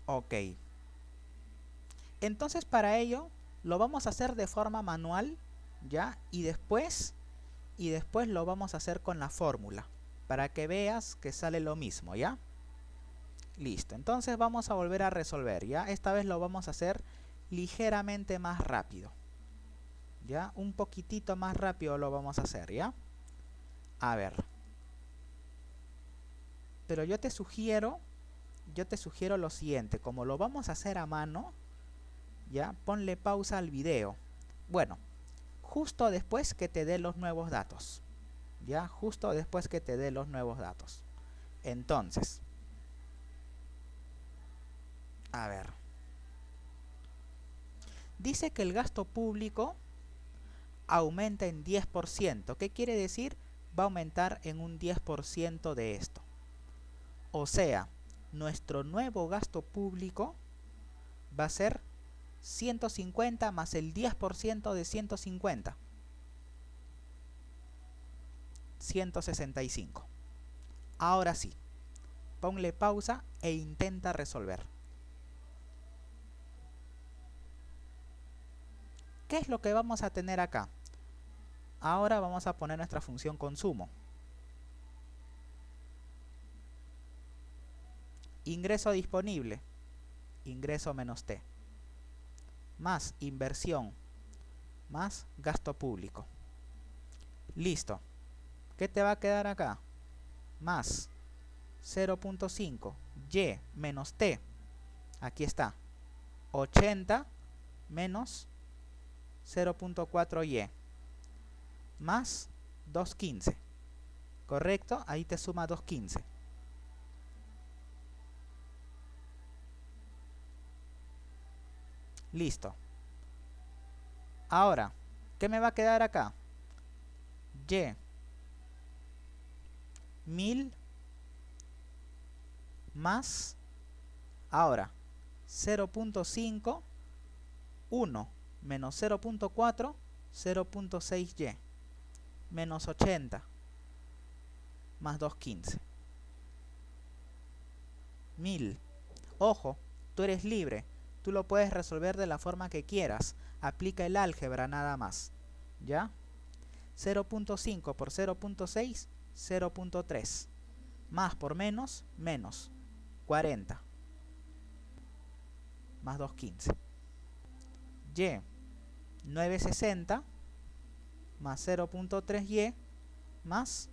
Ok. Entonces para ello lo vamos a hacer de forma manual, ¿ya? Y después lo vamos a hacer con la fórmula, para que veas que sale lo mismo, ¿ya? Listo, entonces vamos a volver a resolver, ¿ya? Esta vez lo vamos a hacer ligeramente más rápido, ¿ya? Un poquitito más rápido lo vamos a hacer, ¿ya? A ver. Pero yo te sugiero lo siguiente, como lo vamos a hacer a mano, ¿ya? Ponle pausa al video. Bueno, justo después que te dé los nuevos datos, ¿ya? Justo después que te dé los nuevos datos. Entonces, a ver. Dice que el gasto público aumenta en 10%. ¿Qué quiere decir? Va a aumentar en un 10% de esto. O sea, nuestro nuevo gasto público va a ser 150 más el 10% de 150. 165. Ahora sí, ponle pausa e intenta resolver. ¿Qué es lo que vamos a tener acá? Ahora vamos a poner nuestra función consumo. Ingreso disponible, ingreso menos T, más inversión, más gasto público. Listo. ¿Qué te va a quedar acá? Más 0.5 y menos T. Aquí está. 80 menos 0.4 y más 215. ¿Correcto? Ahí te suma 215. Listo. Ahora, ¿qué me va a quedar acá? Y 1000 más, ahora, 0.5, 1 menos 0.4, 0.6y, menos 80, más 215. 1000. Ojo, tú eres libre. Tú lo puedes resolver de la forma que quieras. Aplica el álgebra nada más. ¿Ya? 0.5 por 0.6, 0.3. Más por menos, menos. 40. Más 215. Y 960 más 0.3y más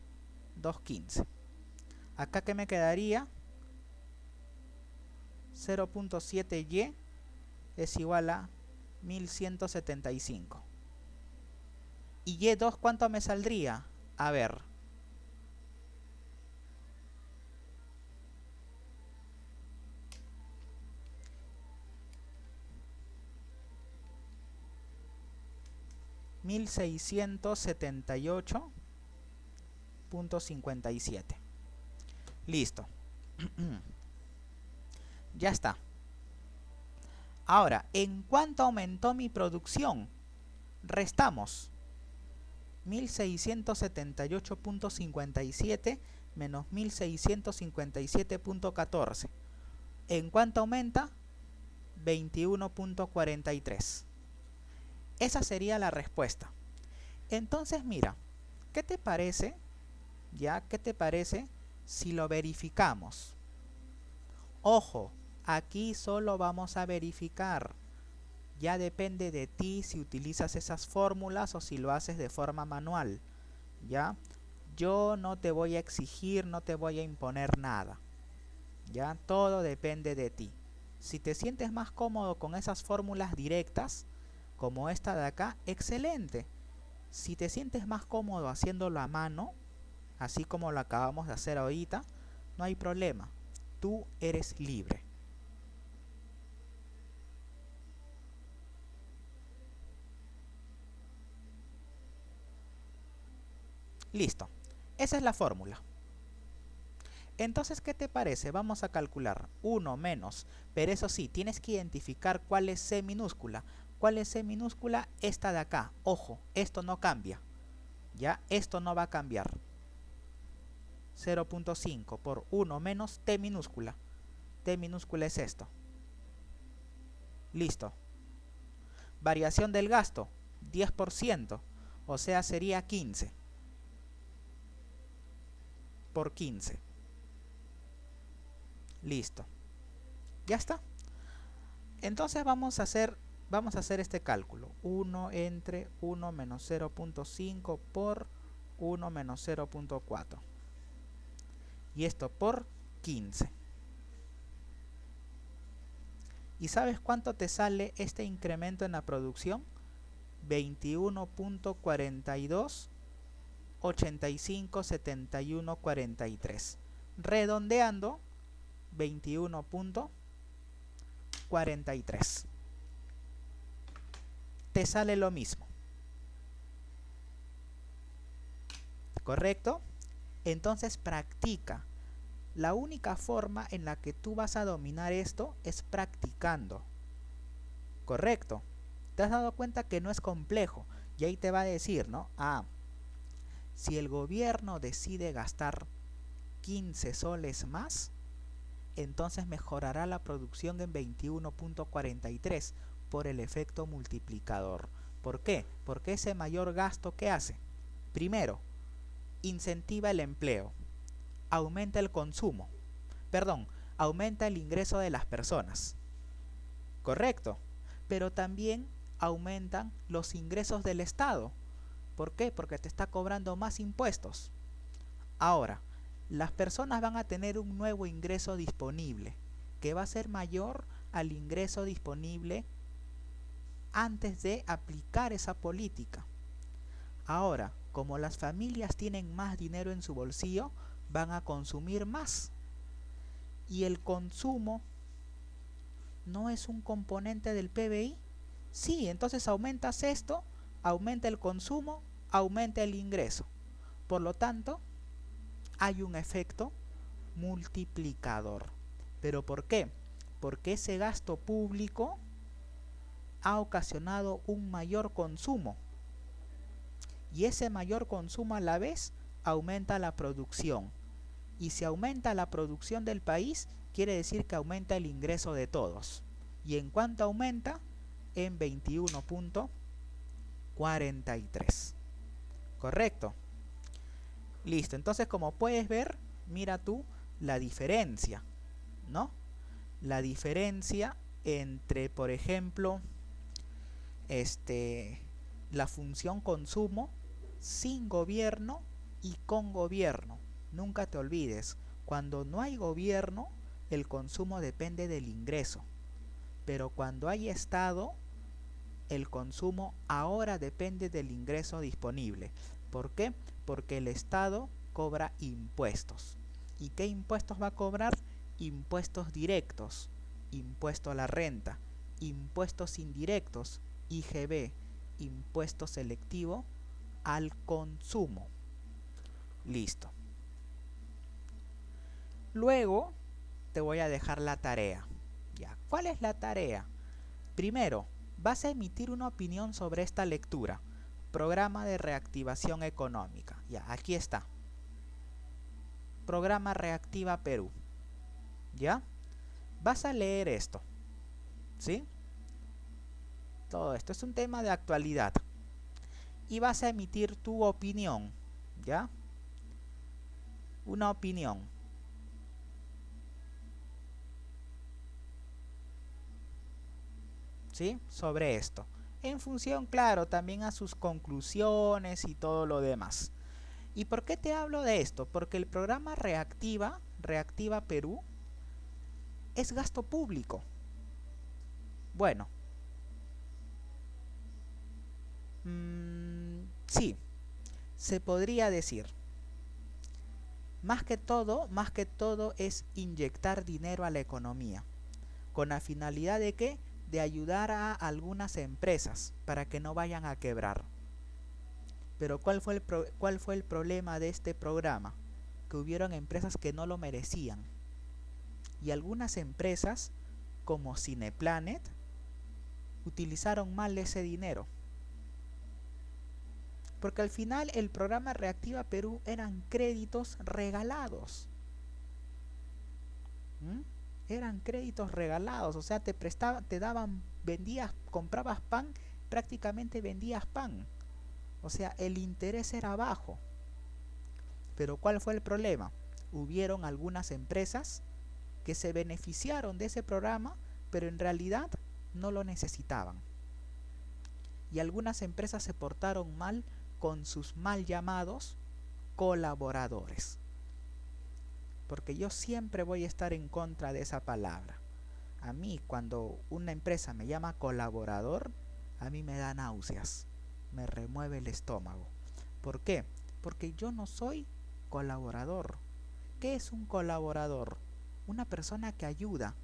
215. Acá que me quedaría 0.7y es igual a 1175. ¿Y y2 cuánto me saldría? A ver. $1678.57. Listo. Ya está. Ahora, ¿en cuánto aumentó mi producción? Restamos 1678.57 menos 1657.14. ¿En cuánto aumenta? 21.43. Esa sería la respuesta. Entonces mira, ¿qué te parece? ¿Qué te parece si lo verificamos? Ojo, aquí solo vamos a verificar. Ya depende de ti si utilizas esas fórmulas o si lo haces de forma manual. ¿Ya? Yo no te voy a exigir, no te voy a imponer nada. ¿Ya? Todo depende de ti. Si te sientes más cómodo con esas fórmulas directas, como esta de acá, excelente. Si te sientes más cómodo haciéndolo a mano, así como lo acabamos de hacer ahorita, no hay problema. Tú eres libre. Listo. Esa es la fórmula. Entonces, ¿qué te parece? Vamos a calcular 1 menos, pero eso sí, tienes que identificar cuál es C minúscula. ¿Cuál es C minúscula? Esta de acá. Ojo, esto no cambia. ¿Ya? Esto no va a cambiar. 0.5 por 1 menos T minúscula. T minúscula es esto. Listo. Variación del gasto, 10%. O sea, sería 15. Por 15. Listo. Ya está. Entonces vamos a hacer este cálculo. 1 entre 1 menos 0.5 por 1 menos 0.4. Y esto por 15. ¿Y sabes cuánto te sale este incremento en la producción? 21.42, 85, 71, 43. Redondeando, 21.43. Te sale lo mismo. ¿Correcto? Entonces practica. La única forma en la que tú vas a dominar esto es practicando. ¿Correcto? ¿Te has dado cuenta que no es complejo? Y ahí te va a decir, ¿no? Si el gobierno decide gastar 15 soles más, entonces mejorará la producción en 21.43 por el efecto multiplicador. ¿Por qué? Porque ese mayor gasto, ¿qué hace? Primero, incentiva el empleo, aumenta el consumo, aumenta el ingreso de las personas. ¿Correcto? Pero también aumentan los ingresos del Estado. ¿Por qué? Porque te está cobrando más impuestos. Ahora, las personas van a tener un nuevo ingreso disponible, que va a ser mayor al ingreso disponible antes de aplicar esa política. Ahora, como las familias tienen más dinero en su bolsillo, van a consumir más. Y el consumo no es un componente del PBI. Sí, entonces aumentas esto, aumenta el consumo, aumenta el ingreso. Por lo tanto, hay un efecto multiplicador. ¿Pero por qué? Porque ese gasto público ha ocasionado un mayor consumo. Y ese mayor consumo a la vez aumenta la producción. Y si aumenta la producción del país, quiere decir que aumenta el ingreso de todos. ¿Y en cuánto aumenta? En 21.43. ¿Correcto? Listo. Entonces, como puedes ver, mira tú la diferencia, ¿no? La diferencia entre, por ejemplo, la función consumo sin gobierno y con gobierno. Nunca te olvides, cuando no hay gobierno, el consumo depende del ingreso. Pero cuando hay Estado, el consumo ahora depende del ingreso disponible. ¿Por qué? Porque el Estado cobra impuestos. ¿Y qué impuestos va a cobrar? Impuestos directos, impuesto a la renta, impuestos indirectos, IGB, impuesto selectivo al consumo. Listo. Luego te voy a dejar la tarea. ¿Ya? ¿Cuál es la tarea? Primero, vas a emitir una opinión sobre esta lectura. Programa de reactivación económica. Ya, aquí está. Programa Reactiva Perú. ¿Ya? Vas a leer esto. ¿Sí? Todo esto es un tema de actualidad. Y vas a emitir tu opinión. ¿Ya? Una opinión. ¿Sí? Sobre esto. En función, claro, también a sus conclusiones y todo lo demás. ¿Y por qué te hablo de esto? Porque el programa Reactiva Perú, es gasto público. Bueno. Sí, se podría decir. Más que todo es inyectar dinero a la economía. ¿Con la finalidad de qué? De ayudar a algunas empresas para que no vayan a quebrar. Pero ¿cuál fue el problema de este programa? Que hubieron empresas que no lo merecían. Y algunas empresas, como Cineplanet, utilizaron mal ese dinero. Porque al final el programa Reactiva Perú eran créditos regalados. Eran créditos regalados, o sea, te daban, comprabas pan, prácticamente vendías pan. O sea, el interés era bajo. Pero ¿cuál fue el problema? Hubieron algunas empresas que se beneficiaron de ese programa, pero en realidad no lo necesitaban. Y algunas empresas se portaron mal con sus mal llamados colaboradores. Porque yo siempre voy a estar en contra de esa palabra. A mí, cuando una empresa me llama colaborador, a mí me da náuseas, me remueve el estómago. ¿Por qué? Porque yo no soy colaborador. ¿Qué es un colaborador? Una persona que ayuda.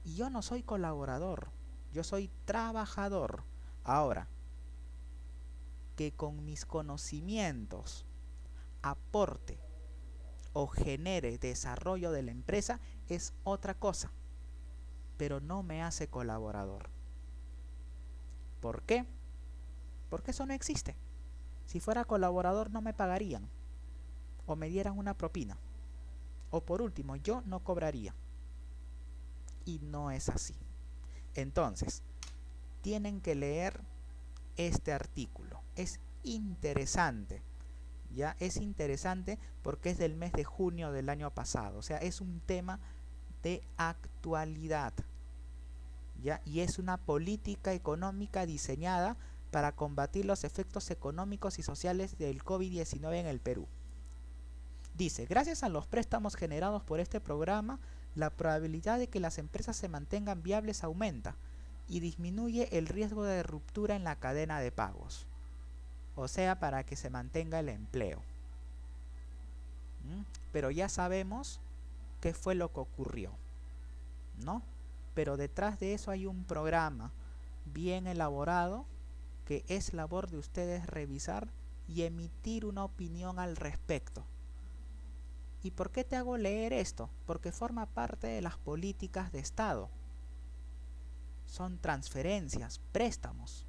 Y yo no soy colaborador, yo soy trabajador. Ahora, que con mis conocimientos aporte o genere desarrollo de la empresa es otra cosa, pero no me hace colaborador. ¿Por qué? Porque eso no existe. Si fuera colaborador no me pagarían o me dieran una propina, o por último yo no cobraría, y no es así. Entonces tienen que leer este artículo, es interesante. Ya es interesante porque es del mes de junio del año pasado, o sea, es un tema de actualidad, ¿ya? Y es una política económica diseñada para combatir los efectos económicos y sociales del COVID-19 en el Perú. Dice, gracias a los préstamos generados por este programa, la probabilidad de que las empresas se mantengan viables aumenta y disminuye el riesgo de ruptura en la cadena de pagos. O sea, para que se mantenga el empleo. Pero ya sabemos qué fue lo que ocurrió, ¿no? Pero detrás de eso hay un programa bien elaborado que es labor de ustedes revisar y emitir una opinión al respecto. ¿Y por qué te hago leer esto? Porque forma parte de las políticas de Estado. Son transferencias, préstamos.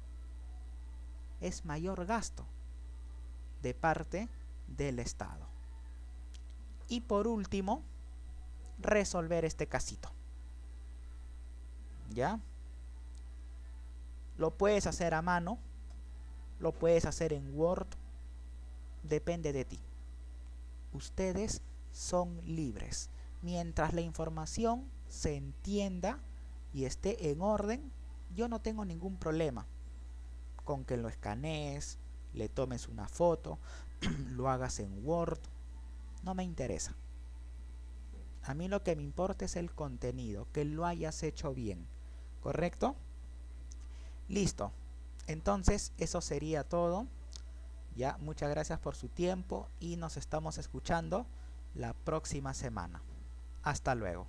Es mayor gasto de parte del Estado. Y por último, resolver este casito. ¿Ya? Lo puedes hacer a mano, lo puedes hacer en Word, depende de ti. Ustedes son libres. Mientras la información se entienda y esté en orden, yo no tengo ningún problema con que lo escanees, le tomes una foto, lo hagas en Word, no me interesa. A mí lo que me importa es el contenido, que lo hayas hecho bien, ¿correcto? Listo, entonces eso sería todo. Ya, muchas gracias por su tiempo y nos estamos escuchando la próxima semana. Hasta luego.